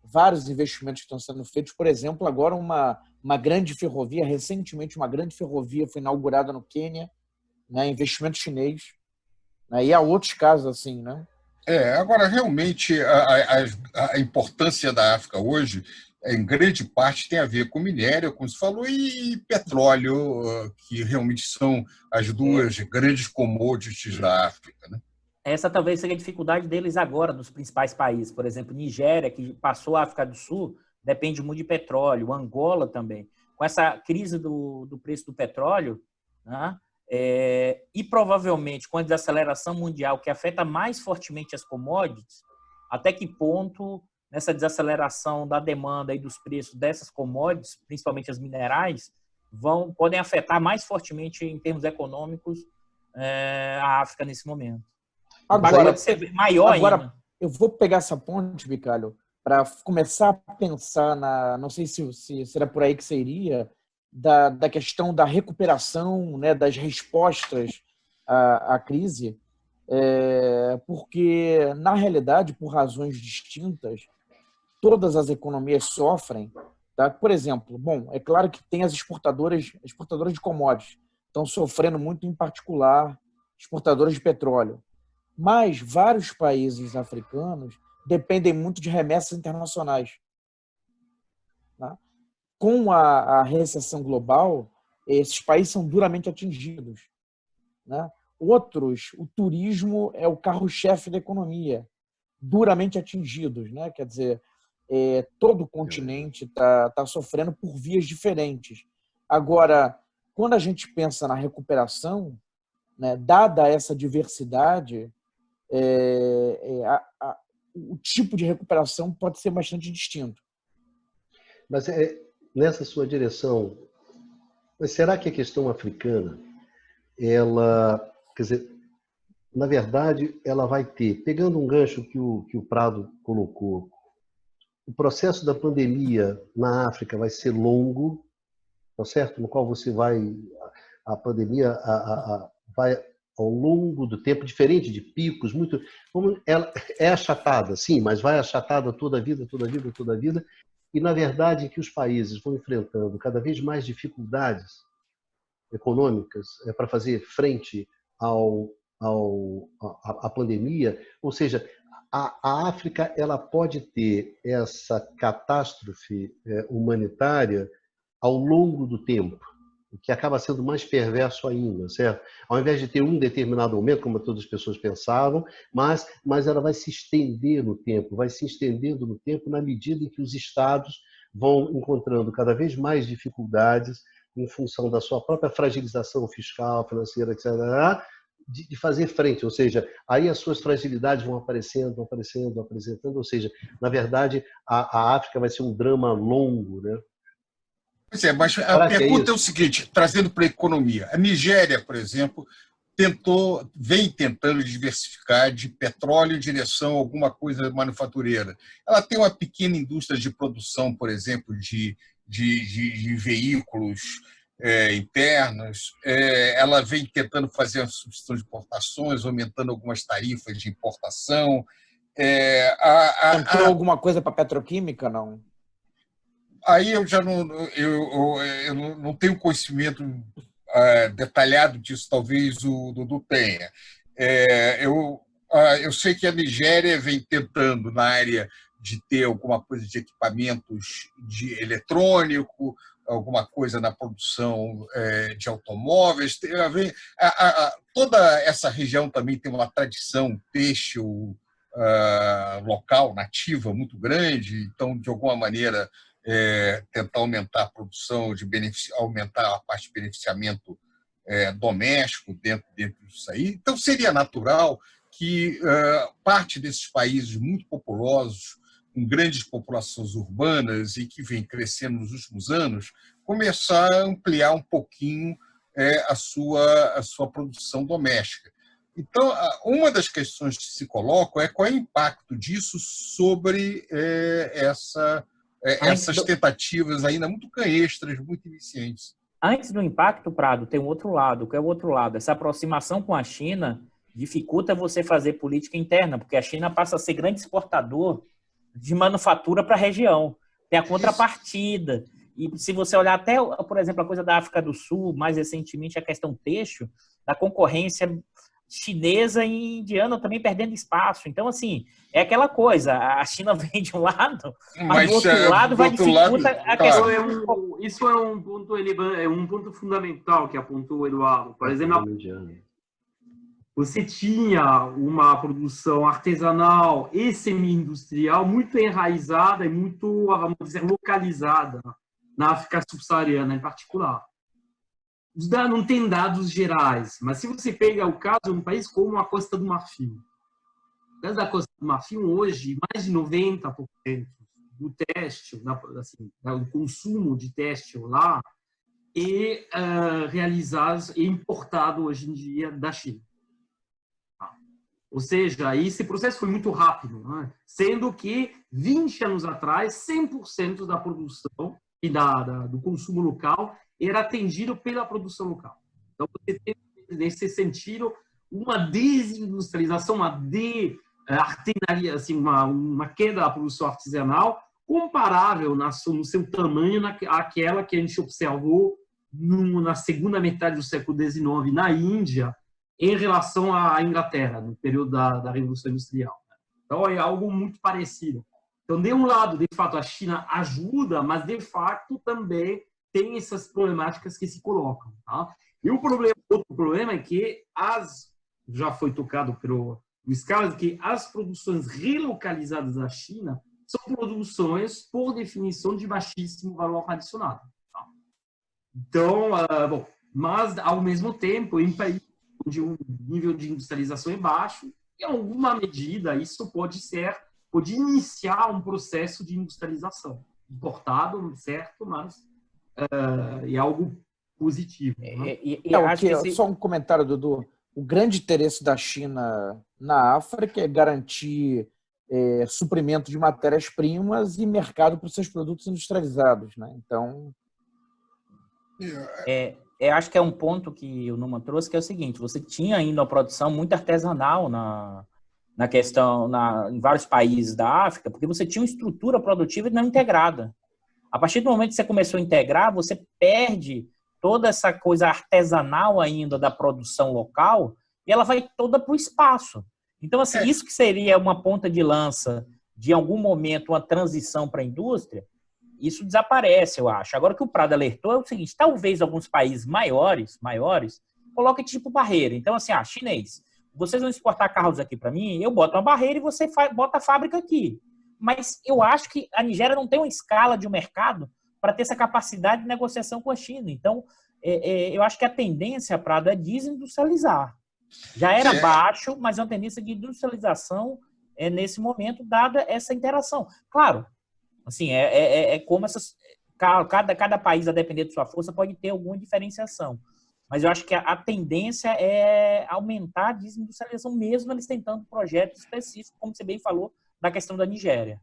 S3: Vários investimentos estão sendo feitos. Por exemplo, agora uma grande ferrovia, recentemente uma grande ferrovia foi inaugurada no Quênia, né? Investimento chinês. Né? E há outros casos assim, né?
S2: Agora, realmente, a importância da África hoje, em grande parte, tem a ver com minério, como se falou, e petróleo, que realmente são as duas grandes commodities da África. Né?
S5: Essa talvez seja a dificuldade deles agora, dos principais países. Por exemplo, Nigéria, que passou a África do Sul, depende muito de petróleo. Angola também. Com essa crise do preço do petróleo, né? E provavelmente com a desaceleração mundial que afeta mais fortemente as commodities, até que ponto nessa desaceleração da demanda e dos preços dessas commodities, principalmente as minerais, podem afetar mais fortemente em termos econômicos a África nesse momento.
S3: Agora
S5: pode ser maior ainda.
S3: Eu vou pegar essa ponte, Bicalho, para começar a pensar não sei se será por aí que você iria, da questão da recuperação, né, das respostas à crise, porque, na realidade, por razões distintas, todas as economias sofrem. Tá? Por exemplo, é claro que tem as exportadoras de commodities, estão sofrendo muito, em particular, exportadoras de petróleo. Mas vários países africanos dependem muito de remessas internacionais. Tá? com a recessão global, esses países são duramente atingidos, né? Outros, o turismo é o carro-chefe da economia, duramente atingidos, né? Quer dizer, todo o continente está sofrendo por vias diferentes. Agora, quando a gente pensa na recuperação, né, dada essa diversidade, o tipo de recuperação pode ser bastante distinto.
S1: Mas nessa sua direção, mas será que a questão africana, ela, quer dizer, na verdade, ela vai ter, pegando um gancho que o Prado colocou, o processo da pandemia na África vai ser longo, tá certo? No qual você vai, a pandemia vai ao longo do tempo, diferente de picos, muito, como ela é achatada, sim, mas vai achatada toda a vida, toda a vida, toda a vida, e na verdade que os países vão enfrentando cada vez mais dificuldades econômicas para fazer frente à pandemia, ou seja, a África ela pode ter essa catástrofe humanitária ao longo do tempo, o que acaba sendo mais perverso ainda, certo? Ao invés de ter um determinado momento, como todas as pessoas pensavam, mas ela vai se estender no tempo, vai se estendendo no tempo na medida em que os estados vão encontrando cada vez mais dificuldades em função da sua própria fragilização fiscal, financeira, etc., de fazer frente, ou seja, aí as suas fragilidades vão aparecendo, apresentando, ou seja, na verdade, a África vai ser um drama longo, né?
S2: Pois é, mas a pergunta é o seguinte, trazendo para a economia. A Nigéria, por exemplo, vem tentando diversificar de petróleo em direção a alguma coisa manufatureira. Ela tem uma pequena indústria de produção, por exemplo, de veículos internos. Ela vem tentando fazer a substituição de importações, aumentando algumas tarifas de importação.
S3: Entrou alguma coisa para a petroquímica, não?
S2: Aí eu já não tenho conhecimento detalhado disso, talvez o Dudu tenha. Eu sei que a Nigéria vem tentando, na área de ter alguma coisa de equipamentos de eletrônico, alguma coisa na produção de automóveis. Toda essa região também tem uma tradição têxtil local, nativa, muito grande, então, de alguma maneira, tentar aumentar a produção, aumentar a parte de beneficiamento doméstico dentro disso aí. Então, seria natural que parte desses países muito populosos, com grandes populações urbanas e que vem crescendo nos últimos anos, começar a ampliar um pouquinho a sua produção doméstica. Então, uma das questões que se colocam é qual é o impacto disso sobre essas tentativas ainda muito canhestras, muito iniciantes.
S5: Antes do impacto, Prado, tem um outro lado. Qual é o outro lado? Essa aproximação com a China dificulta você fazer política interna, porque a China passa a ser grande exportador de manufatura para a região. Tem a contrapartida. E se você olhar até, por exemplo, a coisa da África do Sul, mais recentemente a questão têxtil, da concorrência chinesa e indiana também perdendo espaço. Então, assim, é aquela coisa, a China vem de um lado, mas do outro lado vai dificultar a questão.
S4: Isso é um ponto fundamental que apontou o Eduardo. Por exemplo, você tinha uma produção artesanal e semi-industrial muito enraizada e muito, vamos dizer, localizada na África subsaariana em particular. Não tem dados gerais, mas se você pega o caso de um país como a Costa do Marfim, no caso da Costa do Marfim, hoje, mais de 90% do têxtil, assim, do consumo de têxtil lá, é realizado e importado hoje em dia da China. Ou seja, esse processo foi muito rápido, né? Sendo que 20 anos atrás, 100% da produção e do consumo local era atendido pela produção local. Então, você tem, nesse sentido, uma desindustrialização, uma artenaria, assim, uma queda da produção artesanal comparável no seu tamanho àquela que a gente observou na segunda metade do século XIX na Índia, em relação à Inglaterra, no período da Revolução Industrial. Então, é algo muito parecido. Então, de um lado, de fato, a China ajuda, mas de fato também tem essas problemáticas que se colocam. Tá? E outro problema é que já foi tocado pelo Luiz Carlos, que as produções relocalizadas da China são produções, por definição, de baixíssimo valor adicionado. Tá? Então, mas, ao mesmo tempo, em países onde o nível de industrialização é baixo, em alguma medida, isso pode iniciar um processo de industrialização. Importado, certo, mas é algo positivo. Né?
S3: Só um comentário, Dudu. O grande interesse da China na África é garantir suprimento de matérias-primas e mercado para os seus produtos industrializados. Né? Então...
S5: acho que é um ponto que o Numan trouxe, que é o seguinte: você tinha ainda uma produção muito artesanal na questão, em vários países da África, porque você tinha uma estrutura produtiva não integrada. A partir do momento que você começou a integrar, você perde toda essa coisa artesanal ainda da produção local e ela vai toda para o espaço. Então, assim, isso que seria uma ponta de lança de, em algum momento, uma transição para a indústria, isso desaparece, eu acho. Agora, o que o Prado alertou é o seguinte: talvez alguns países maiores coloquem tipo barreira. Então, assim, chinês, vocês vão exportar carros aqui para mim, eu boto uma barreira e você bota a fábrica aqui. Mas eu acho que a Nigéria não tem uma escala de um mercado para ter essa capacidade de negociação com a China. Então, eu acho que a tendência, Prado, é desindustrializar. Já era baixo, mas é uma tendência de industrialização nesse momento, dada essa interação. Claro, assim, como cada país, a depender de sua força, pode ter alguma diferenciação. Mas eu acho que a tendência é aumentar a desindustrialização, mesmo eles tentando projetos específicos, como você bem falou, da questão da Nigéria.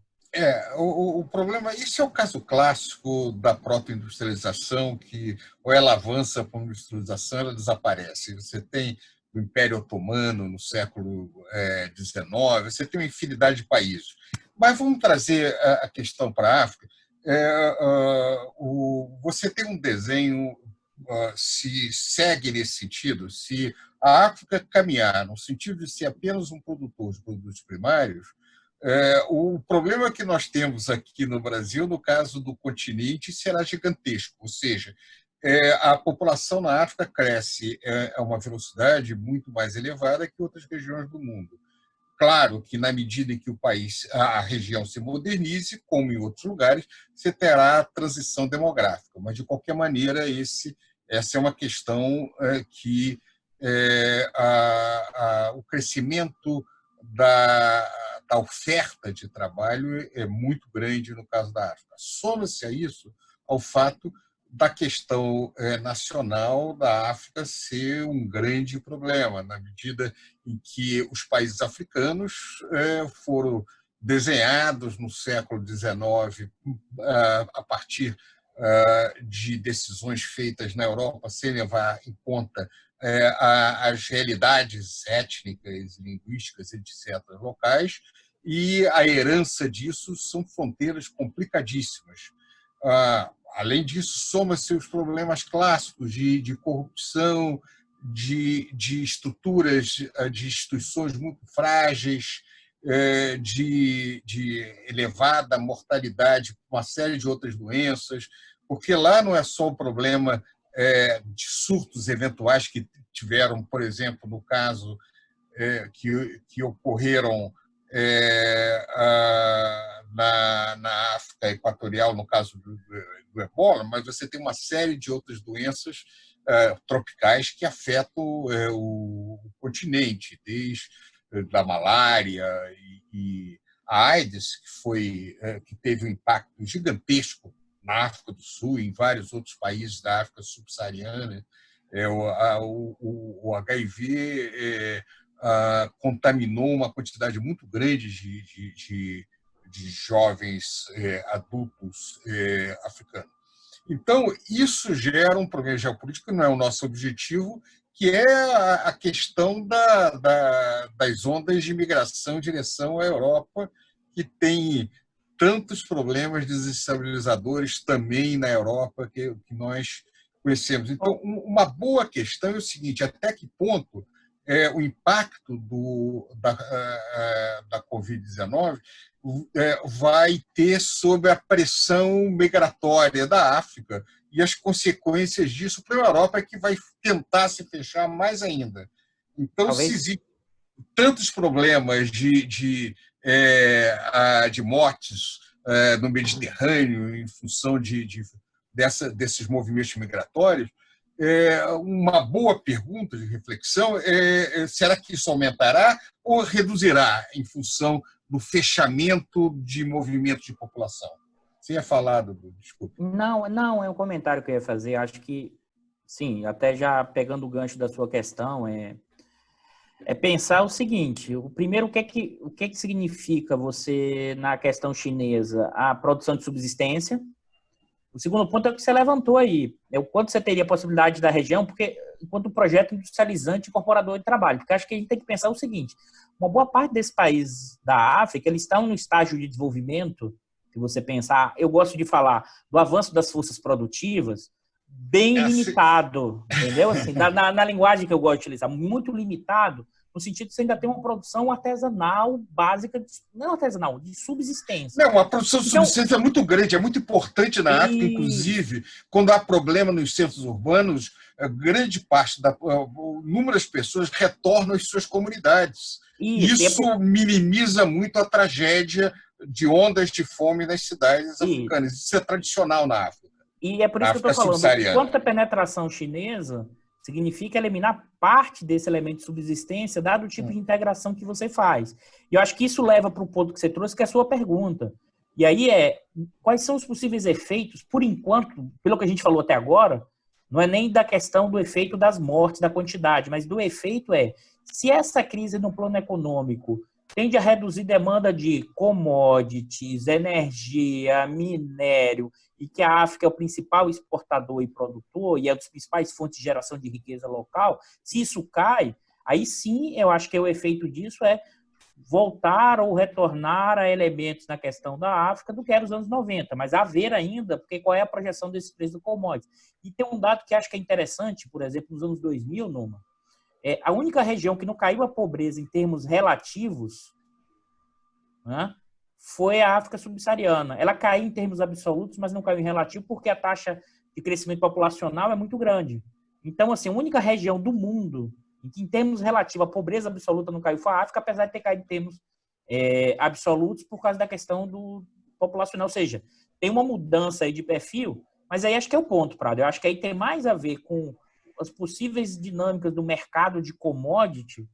S2: O problema, isso é o caso clássico da proto-industrialização, que ou ela avança para a industrialização, ela desaparece. Você tem o Império Otomano no século XIX, você tem uma infinidade de países. Mas vamos trazer a questão para a África. Você tem um desenho, se segue nesse sentido, se a África caminhar no sentido de ser apenas um produtor de produtos primários, o problema que nós temos aqui no Brasil, no caso do continente, será gigantesco. Ou seja, a população na África cresce a uma velocidade muito mais elevada que outras regiões do mundo. Claro que, na medida em que a região se modernize, como em outros lugares, você terá a transição demográfica. Mas, de qualquer maneira, essa é uma questão que o crescimento da oferta de trabalho é muito grande no caso da África. Soma-se a isso ao fato da questão nacional da África ser um grande problema, na medida em que os países africanos foram desenhados no século XIX a partir de decisões feitas na Europa sem levar em conta as realidades étnicas, linguísticas, etc., locais, e a herança disso são fronteiras complicadíssimas. Além disso, soma-se os problemas clássicos de corrupção, de estruturas, de instituições muito frágeis, de elevada mortalidade, uma série de outras doenças, porque lá não é só o problema de surtos eventuais que tiveram, por exemplo, no caso que ocorreram na África Equatorial, no caso do ebola, mas você tem uma série de outras doenças tropicais que afetam o continente, desde da malária e a AIDS, que teve um impacto gigantesco na África do Sul e em vários outros países da África subsaariana. O HIV contaminou uma quantidade muito grande de jovens adultos africanos. Então, isso gera um problema geopolítico que não é o nosso objetivo, que é a questão das ondas de migração em direção à Europa, que tem tantos problemas desestabilizadores também na Europa que nós conhecemos. Então, uma boa questão é o seguinte: até que ponto o impacto da Covid-19 vai ter sobre a pressão migratória da África e as consequências disso para a Europa, que vai tentar se fechar mais ainda. Então,
S5: Talvez...
S2: se existem tantos problemas de mortes no Mediterrâneo em função desses movimentos migratórios, uma boa pergunta de reflexão será que isso aumentará ou reduzirá em função do fechamento de movimentos de população? Você ia falar, desculpa.
S5: Não, é um comentário que eu ia fazer. Acho que, sim, até já pegando o gancho da sua questão, pensar o seguinte: o primeiro, o que significa você, na questão chinesa, a produção de subsistência? O segundo ponto é o que você levantou aí, é o quanto você teria possibilidade da região, porque enquanto projeto industrializante e incorporador de trabalho, porque acho que a gente tem que pensar o seguinte: uma boa parte desses países da África, eles estão no estágio de desenvolvimento, se você pensar, eu gosto de falar do avanço das forças produtivas, bem limitado, entendeu? Assim, na linguagem que eu gosto de utilizar, muito limitado, no sentido de você ainda tem uma produção artesanal básica, não artesanal, de subsistência.
S2: Não, a produção de subsistência é muito grande, é muito importante na África, inclusive, quando há problema nos centros urbanos, grande parte inúmeras pessoas retornam às suas comunidades. Isso minimiza muito a tragédia de ondas de fome nas cidades africanas. Isso é tradicional na África.
S5: E é por isso que eu estou falando, enquanto a penetração chinesa significa eliminar parte desse elemento de subsistência, dado o tipo de integração que você faz. E eu acho que isso leva para o ponto que você trouxe, que é a sua pergunta. E aí quais são os possíveis efeitos, por enquanto, pelo que a gente falou até agora, não é nem da questão do efeito das mortes, da quantidade, mas do efeito se essa crise no plano econômico tende a reduzir demanda de commodities, energia, minério, e que a África é o principal exportador e produtor e é uma das principais fontes de geração de riqueza local, se isso cai, aí sim eu acho que o efeito disso é voltar ou retornar a elementos na questão da África do que era os anos 90, mas haver ainda, porque qual é a projeção desse preço do commodity? E tem um dado que acho que é interessante, por exemplo, nos anos 2000, Numa, a única região que não caiu a pobreza em termos relativos, né, foi a África subsaariana. Ela caiu em termos absolutos, mas não caiu em relativo, porque a taxa de crescimento populacional é muito grande. Então, assim, a única região do mundo em que, em termos relativos, a pobreza absoluta não caiu foi a África, apesar de ter caído em termos absolutos por causa da questão do populacional. Ou seja, tem uma mudança aí de perfil, mas aí acho que é o ponto, Prado. Eu acho que aí tem mais a ver com as possíveis dinâmicas do mercado de commodity,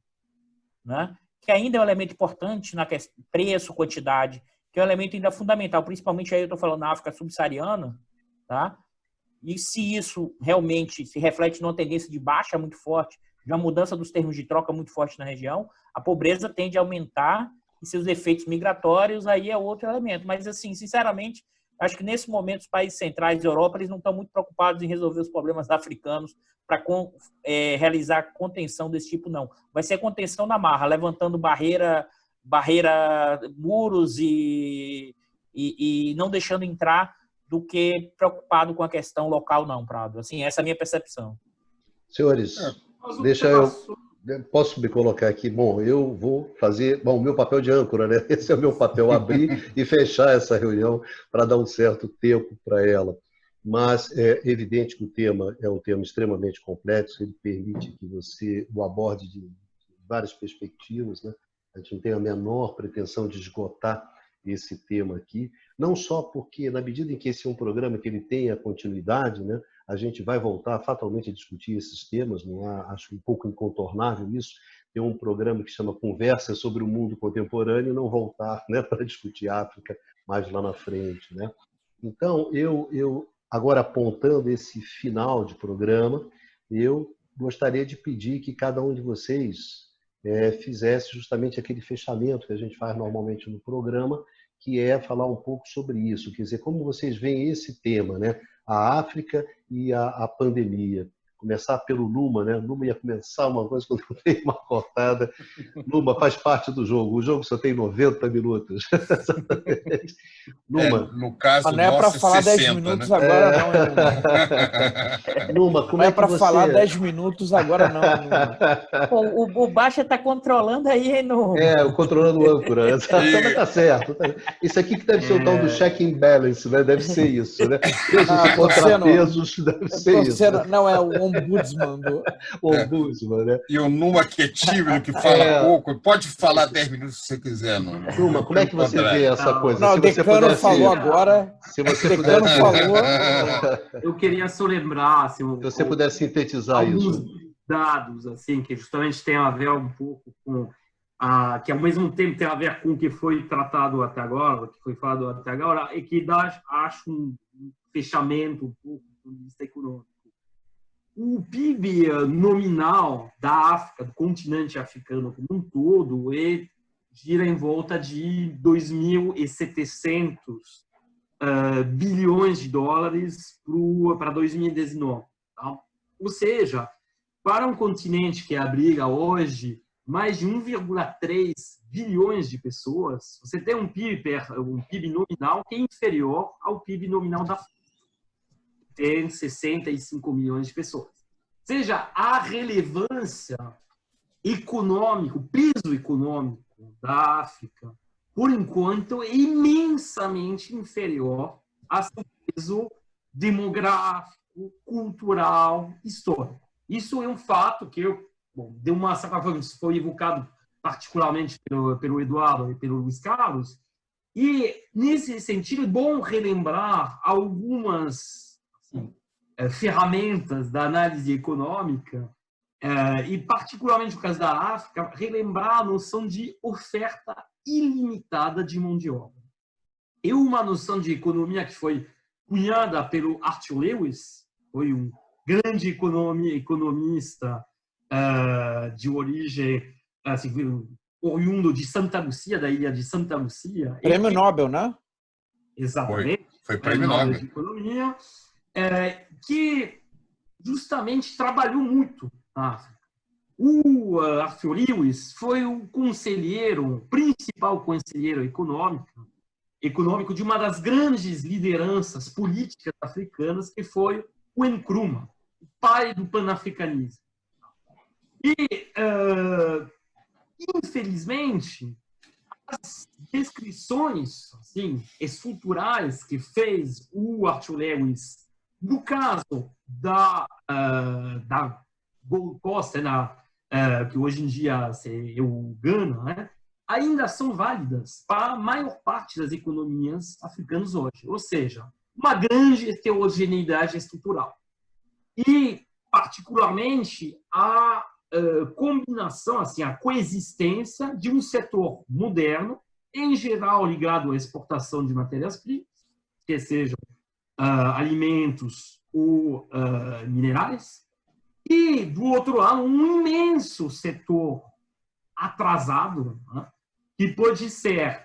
S5: né? Que ainda é um elemento importante na questão preço, quantidade, que é um elemento ainda fundamental, principalmente aí eu estou falando na África subsaariana, tá? E se isso realmente se reflete numa tendência de baixa muito forte, de uma mudança dos termos de troca muito forte na região, a pobreza tende a aumentar e seus efeitos migratórios aí é outro elemento. Mas, assim, sinceramente, acho que nesse momento os países centrais da Europa eles não estão muito preocupados em resolver os problemas africanos para realizar contenção desse tipo, não. Vai ser contenção na marra, levantando muros e não deixando entrar, do que preocupado com a questão local, não, Prado. Assim, essa é a minha percepção.
S1: Senhores, posso me colocar aqui? Bom, eu vou fazer o meu papel de âncora, né? Esse é o meu papel, abrir e fechar essa reunião para dar um certo tempo para ela. Mas é evidente que o tema é um tema extremamente complexo, ele permite que você o aborde de várias perspectivas, né? A gente não tem a menor pretensão de esgotar esse tema aqui, não só porque, na medida em que esse é um programa que ele tem a continuidade, né? A gente vai voltar fatalmente a discutir esses temas, não há, acho um pouco incontornável isso, ter um programa que chama Conversa sobre o Mundo Contemporâneo e não voltar, né, para discutir África mais lá na frente, né? Então, eu agora apontando esse final de programa, eu gostaria de pedir que cada um de vocês fizesse justamente aquele fechamento que a gente faz normalmente no programa, que é falar um pouco sobre isso, quer dizer, como vocês veem esse tema, né? A África e a pandemia. começar pelo Numa, né? Numa ia começar uma coisa que eu dei uma cortada. Numa faz parte do jogo. O jogo só tem 90 minutos. Numa.
S2: No caso
S3: não é para falar 10
S2: 60,
S3: minutos
S2: né?
S3: agora, não, hein, Numa?
S1: Numa, como
S3: Não é
S1: que
S3: para
S1: você...
S3: falar 10 minutos agora, não, Numa.
S5: O Baixa está controlando aí, hein, no...
S1: controlando o âncora. Mas tá certo. Isso aqui que deve ser o tal do check and balance, né? Deve ser isso, né? Pesos e contrapesos, deve ser isso.
S3: Não, é o ombudsman.
S1: O ombudsman, né?
S2: E o Numa que é tímido, que fala pouco, pode falar 10 minutos se você quiser.
S1: Numa, como é que você vê essa coisa?
S3: Não, o Decano falou agora.
S1: Se você pudesse...
S3: falou.
S4: Eu queria só lembrar...
S1: Se você pudesse sintetizar isso.
S4: Dados, assim, que justamente tem a ver um pouco com... que ao mesmo tempo tem a ver com o que foi tratado até agora, o que foi falado até agora, e que dá, acho, um fechamento um pouco do ponto de vista econômico. O PIB nominal da África, do continente africano como um todo, gira em volta de 2.700 bilhões de dólares para 2019. Tá? Ou seja, para um continente que abriga hoje mais de 1,3 bilhões de pessoas, você tem um PIB nominal que é inferior ao PIB nominal da França. Tem 65 milhões de pessoas. Ou seja, a relevância econômica, o peso econômico da África, por enquanto, é imensamente inferior ao seu peso demográfico, cultural, histórico. Isso é um fato que de uma certa forma, foi evocado particularmente pelo Eduardo e pelo Luiz Carlos. E, nesse sentido, é bom relembrar algumas ferramentas da análise econômica, e, particularmente no caso da África, relembrar a noção de oferta ilimitada de mão de obra. É uma noção de economia que foi cunhada pelo Arthur Lewis, foi um grande economista de origem oriundo de Santa Lucia, da ilha de Santa Lucia.
S3: Prêmio Nobel, né?
S4: Exatamente.
S2: Foi prêmio Nobel
S4: de Economia, que justamente trabalhou muito na África. O Arthur Lewis foi o principal conselheiro econômico de uma das grandes lideranças políticas africanas, que foi o Nkrumah, o pai do panafricanismo. E, infelizmente, as descrições assim, estruturais que fez o Arthur Lewis no caso da Gold Coast, que hoje em dia é o Ghana, né, ainda são válidas para a maior parte das economias africanas hoje. Ou seja, uma grande heterogeneidade estrutural. E, particularmente, a combinação, assim, a coexistência de um setor moderno, em geral ligado à exportação de matérias-primas, que sejam alimentos ou minerais, e, do outro lado, um imenso setor atrasado, né, que pode ser,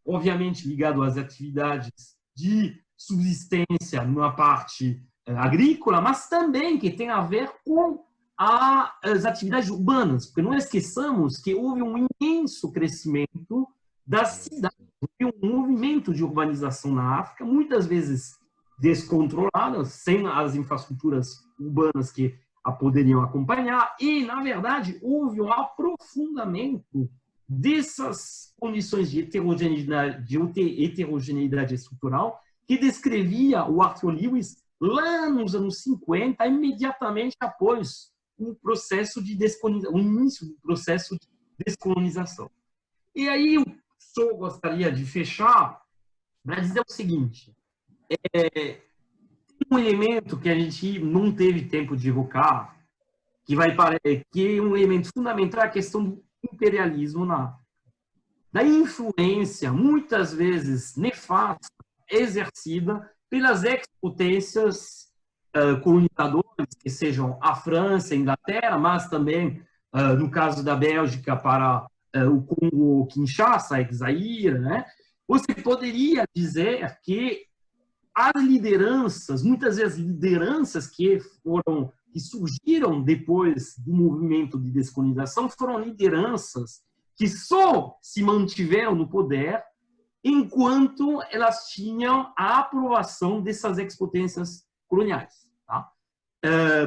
S4: obviamente, ligado às atividades de subsistência numa parte agrícola, mas também que tem a ver com as atividades urbanas, porque não esqueçamos que houve um imenso crescimento das cidades, houve um movimento de urbanização na África, muitas vezes descontrolado, sem as infraestruturas urbanas que a poderiam acompanhar, e, na verdade, houve um aprofundamento dessas condições de heterogeneidade estrutural que descrevia o Arthur Lewis lá nos anos 50, imediatamente após o início do processo de descolonização. E aí eu só gostaria de fechar para dizer o seguinte: um elemento que a gente não teve tempo de evocar, que é um elemento fundamental, é a questão do imperialismo na África. Da influência, muitas vezes nefasta, exercida pelas ex-potências colonizadoras, que sejam a França, a Inglaterra, mas também, no caso da Bélgica, para o Congo-Kinshasa, ex-Zaire, né? Você poderia dizer que as lideranças, muitas vezes lideranças que foram que surgiram depois do movimento de descolonização foram lideranças que só se mantiveram no poder enquanto elas tinham a aprovação dessas ex-potências coloniais. Tá?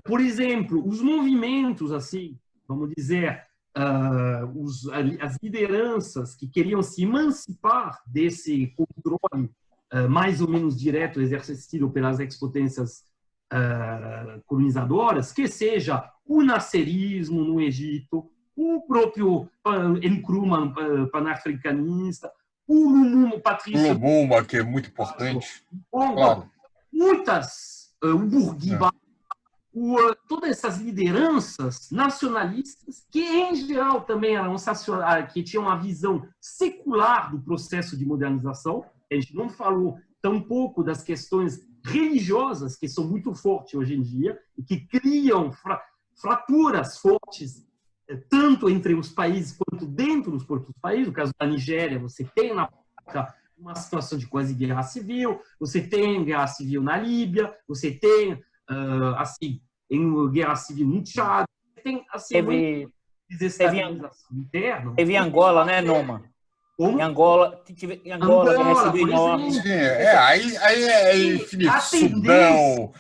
S4: Por exemplo, os movimentos, assim, vamos dizer, as lideranças que queriam se emancipar desse controle mais ou menos direto exercido pelas ex-potências colonizadoras, que seja o nasserismo no Egito, o próprio Nkrumah panafricanista, o Lumumba, Patrícia
S2: Lumumba, que é muito importante.
S4: Claro. O Bourguiba, todas essas lideranças nacionalistas, que em geral também eram que tinham uma visão secular do processo de modernização. A gente não falou tampouco das questões religiosas, que são muito fortes hoje em dia, e que criam fraturas fortes, tanto entre os países quanto dentro dos próprios países. No caso da Nigéria, você tem na prática uma situação de quase guerra civil, você tem guerra civil na Líbia, você tem, assim, em guerra civil no Tchad, tem, assim,
S5: teve
S4: desestabilização interna.
S5: Teve Angola, né, Noma?
S4: Como?
S5: Em Angola, guerra civil enorme.
S2: Aí Filipe, Sudão...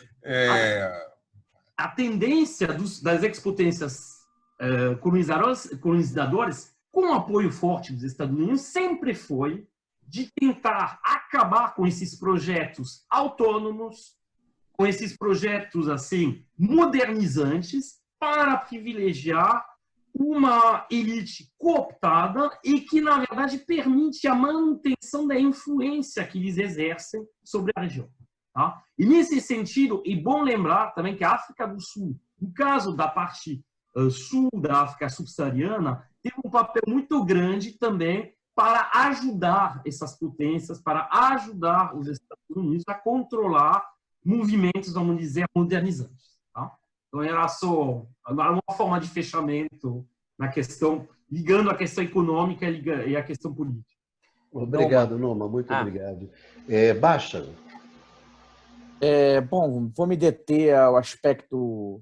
S4: A tendência das ex-potências colonizadoras, com o apoio forte dos Estados Unidos, sempre foi de tentar acabar com esses projetos autônomos, com esses projetos assim modernizantes, para privilegiar uma elite cooptada e que, na verdade, permite a manutenção da influência que eles exercem sobre a região. Tá? E, nesse sentido, é bom lembrar também que a África do Sul, no caso da parte sul da África subsaariana, teve um papel muito grande também para ajudar essas potências, para ajudar os Estados Unidos a controlar movimentos, vamos dizer, modernizantes. Tá? Então, era só uma forma de fechamento na questão, ligando a questão econômica e a questão política.
S1: Obrigado, Noma. Muito obrigado. Baixa.
S3: Bom, vou me deter ao aspecto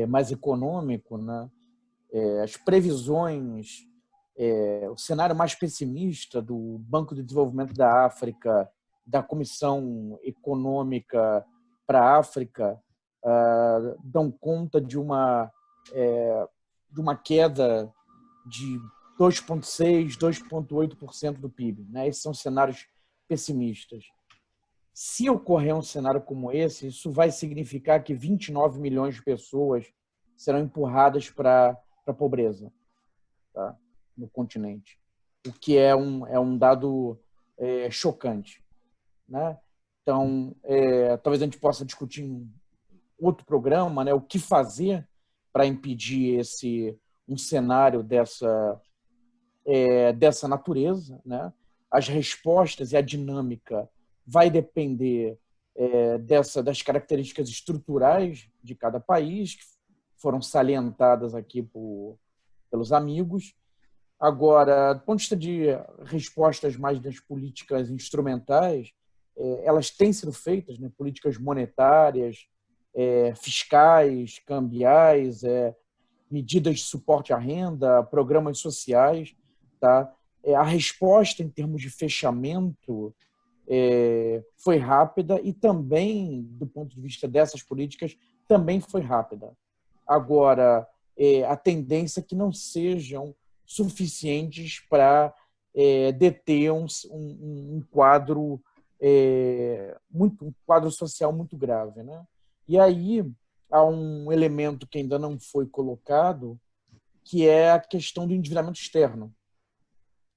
S3: mais econômico, né? As previsões, o cenário mais pessimista do Banco de Desenvolvimento da África, da Comissão Econômica para a África, dão conta de uma queda de 2,6%, 2,8% do PIB. Né? Esses são cenários pessimistas. Se ocorrer um cenário como esse, isso vai significar que 29 milhões de pessoas serão empurradas para a pobreza, tá? No continente, o que é um dado chocante. Né? Então, talvez a gente possa discutir em outro programa, né, o que fazer para impedir um cenário dessa natureza. Né? As respostas e a dinâmica vai depender das características estruturais de cada país, que foram salientadas aqui pelos amigos. Agora, do ponto de vista de respostas mais das políticas instrumentais, elas têm sido feitas, né? Políticas monetárias, fiscais, cambiais, medidas de suporte à renda, programas sociais. Tá? A resposta em termos de fechamento foi rápida e também, do ponto de vista dessas políticas, também foi rápida. Agora, a tendência é que não sejam suficientes para deter um quadro um quadro social muito grave. Né? E aí há um elemento que ainda não foi colocado, que é a questão do endividamento externo.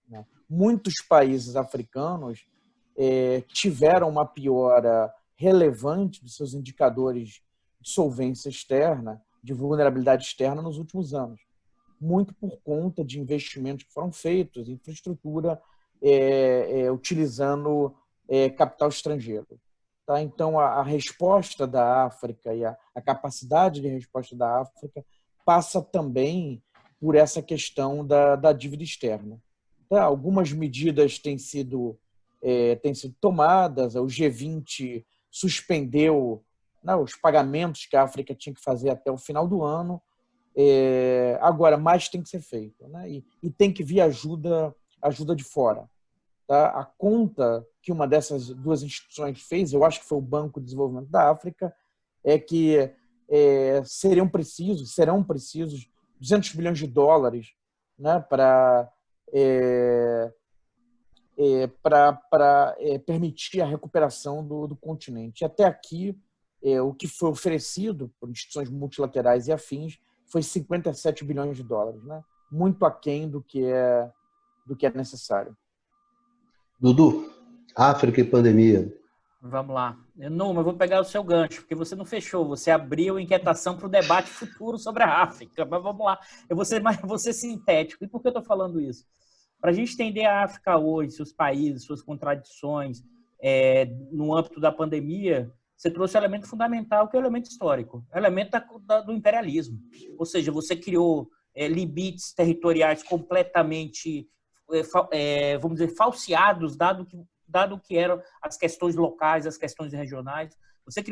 S3: Né? Muitos países africanos tiveram uma piora relevante dos seus indicadores de solvência externa, de vulnerabilidade externa nos últimos anos, muito por conta de investimentos que foram feitos em infraestrutura utilizando capital estrangeiro. Tá? Então, a resposta da África e a capacidade de resposta da África passa também por essa questão da dívida externa. Tá? Algumas medidas têm sido tomadas, o G20 suspendeu né, os pagamentos que a África tinha que fazer até o final do ano. Agora, mais tem que ser feito, né? E tem que vir ajuda de fora. Tá? A conta que uma dessas duas instituições fez, eu acho que foi o Banco de Desenvolvimento da África, é que serão precisos 200 bilhões de dólares, né, para permitir a recuperação do continente. E até aqui, o que foi oferecido por instituições multilaterais e afins foi 57 bilhões de dólares, né? Muito aquém do que é necessário.
S1: Dudu, África e pandemia.
S5: Vamos lá. Numa, eu vou pegar o seu gancho, porque você não fechou, você abriu inquietação para o debate futuro sobre a África. Mas vamos lá, eu vou ser sintético. E por que eu estou falando isso? Para a gente entender a África hoje, seus países, suas contradições, no âmbito da pandemia, você trouxe o elemento fundamental, que é o elemento histórico, o elemento do imperialismo. Ou seja, você criou limites territoriais completamente, vamos dizer, falseados, dado que eram as questões locais, as questões regionais. Você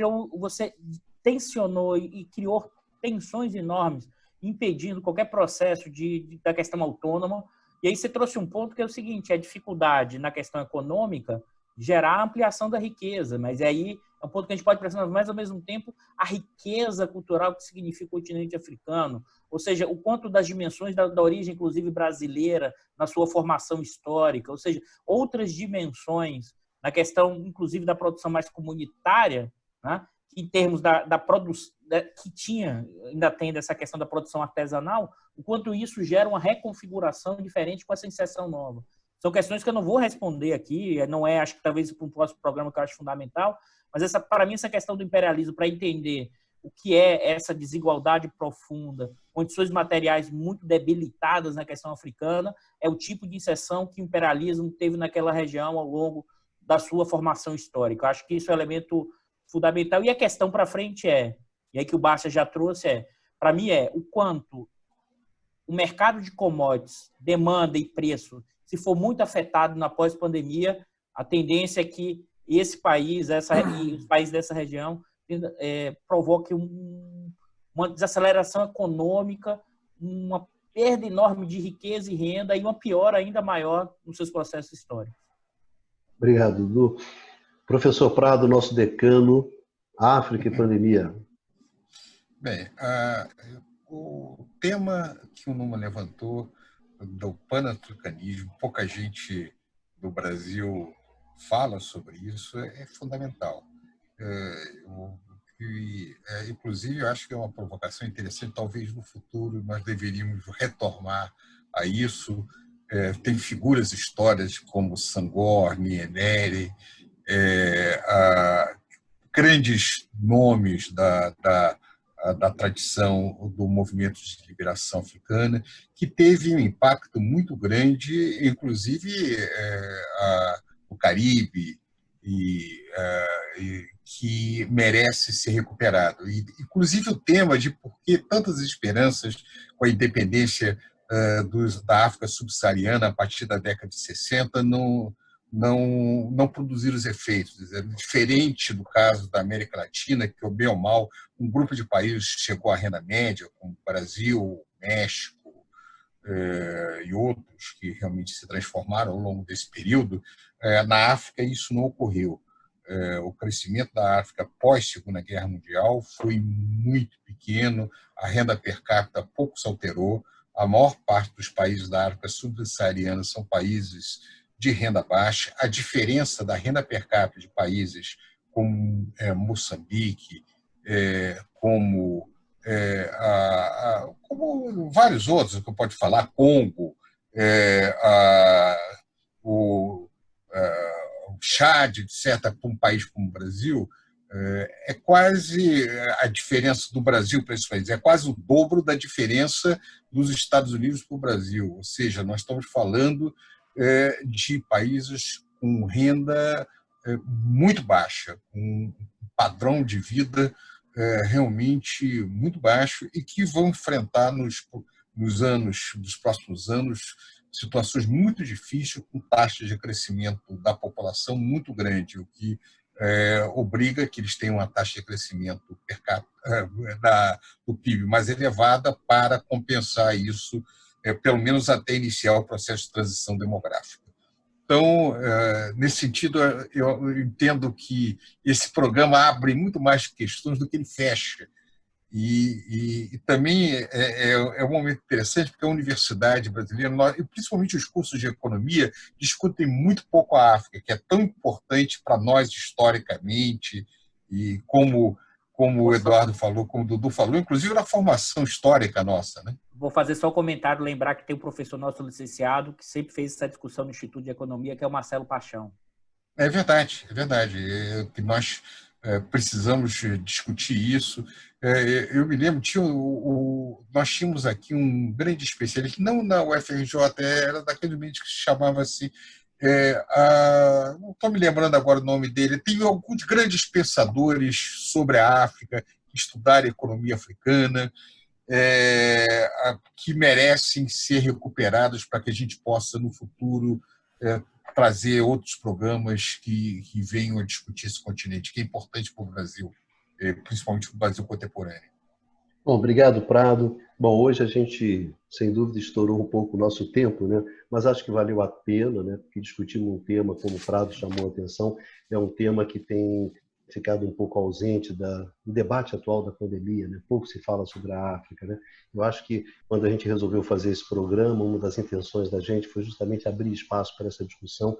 S5: tensionou e criou tensões enormes, impedindo qualquer processo da questão autônoma. E aí você trouxe um ponto que é o seguinte, a dificuldade na questão econômica gerar a ampliação da riqueza, mas aí é um ponto que a gente pode pressionar, mas ao mesmo tempo a riqueza cultural que significa o continente africano, ou seja, o quanto das dimensões da origem, inclusive brasileira, na sua formação histórica, ou seja, outras dimensões na questão, inclusive, da produção mais comunitária, né? Em termos da produção, que ainda tem dessa questão da produção artesanal, o quanto isso gera uma reconfiguração diferente com essa inserção nova. São questões que eu não vou responder aqui, acho que talvez para um próximo programa que eu acho fundamental, mas para mim essa questão do imperialismo, para entender o que é essa desigualdade profunda, condições materiais muito debilitadas na questão africana, é o tipo de inserção que o imperialismo teve naquela região ao longo da sua formação histórica. Eu acho que isso é um elemento fundamental. E a questão para frente e aí que o Bárcia já trouxe, para mim o quanto o mercado de commodities, demanda e preço, se for muito afetado na pós-pandemia, a tendência é que esse país, e os países dessa região, provoque uma desaceleração econômica, uma perda enorme de riqueza e renda e uma piora ainda maior nos seus processos históricos.
S1: Obrigado, Dudu. Professor Prado, nosso decano, África e pandemia.
S2: Bem, o tema que o Numa levantou do panafricanismo, pouca gente do Brasil fala sobre isso, é fundamental. Inclusive, eu acho que é uma provocação interessante, talvez no futuro nós deveríamos retornar a isso. Tem figuras históricas como Senghor, Nyerere, grandes nomes da tradição do movimento de liberação africana, que teve um impacto muito grande, inclusive no Caribe, e que merece ser recuperado. Inclusive o tema de por que tantas esperanças com a independência da África subsaariana a partir da década de 60 não produzir os efeitos. Diferente do caso da América Latina, que, bem ou mal, um grupo de países chegou à renda média, como Brasil, México e outros que realmente se transformaram ao longo desse período. Na África, isso não ocorreu. O crescimento da África pós-Segunda Guerra Mundial foi muito pequeno, a renda per capita pouco se alterou, a maior parte dos países da África subsaariana são países de renda baixa. A diferença da renda per capita de países como Moçambique, como vários outros que eu posso falar, Congo, o Chad, etc., para um país como o Brasil, é quase a diferença do Brasil para esses países, é quase o dobro da diferença dos Estados Unidos para o Brasil. Ou seja, nós estamos falando de países com renda muito baixa, com um padrão de vida realmente muito baixo e que vão enfrentar nos próximos anos situações muito difíceis, com taxas de crescimento da população muito grande, o que obriga que eles tenham uma taxa de crescimento per capita, do PIB mais elevada para compensar isso, pelo menos até iniciar o processo de transição demográfica. Então, nesse sentido, eu entendo que esse programa abre muito mais questões do que ele fecha. E também é um momento interessante, porque a universidade brasileira, e principalmente os cursos de economia, discutem muito pouco a África, que é tão importante para nós historicamente, e como o Eduardo falou, como o Dudu falou, inclusive na formação histórica nossa, né?
S5: Vou fazer só um comentário, lembrar que tem um professor nosso licenciado que sempre fez essa discussão no Instituto de Economia, que é o Marcelo Paixão.
S2: É verdade, é verdade. Que nós precisamos discutir isso. Eu me lembro, nós tínhamos aqui um grande especialista, não na UFRJ, era daquele meio que se chamava assim, não estou me lembrando agora o nome dele, tem alguns grandes pensadores sobre a África que estudaram a economia africana, que merecem ser recuperados para que a gente possa, no futuro, trazer outros programas que venham a discutir esse continente, que é importante para o Brasil, principalmente para o Brasil contemporâneo.
S1: Bom, obrigado, Prado. Bom, hoje a gente, sem dúvida, estourou um pouco o nosso tempo, né? Mas acho que valeu a pena, né? Porque discutimos um tema, como o Prado chamou a atenção, é um tema que tem ficado um pouco ausente do debate atual da pandemia, né? Pouco se fala sobre a África, né? Eu acho que quando a gente resolveu fazer esse programa, uma das intenções da gente foi justamente abrir espaço para essa discussão,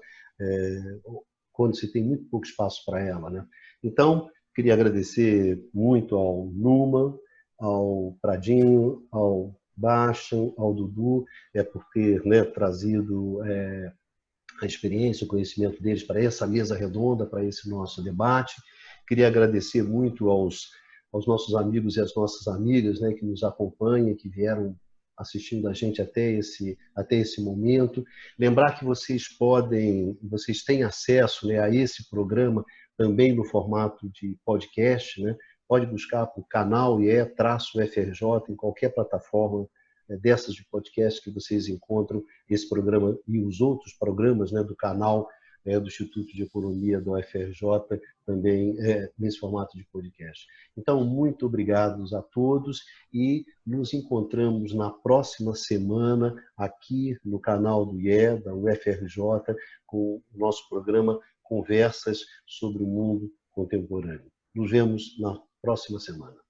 S1: quando se tem muito pouco espaço para ela, né? Então, queria agradecer muito ao Numa, ao Pradinho, ao Bastian, ao Dudu, por ter, né, trazido a experiência, o conhecimento deles para essa mesa redonda, para esse nosso debate. Queria agradecer muito aos nossos amigos e às nossas amigas, né, que nos acompanham, que vieram assistindo a gente até esse momento. Lembrar que vocês têm acesso, né, a esse programa também no formato de podcast, né? Pode buscar por canal IE-FRJ em qualquer plataforma dessas de podcast que vocês encontram esse programa e os outros programas, né, do canal do Instituto de Economia do UFRJ, também nesse formato de podcast. Então, muito obrigados a todos e nos encontramos na próxima semana aqui no canal do IE, da UFRJ, com o nosso programa Conversas sobre o Mundo Contemporâneo. Nos vemos na próxima semana.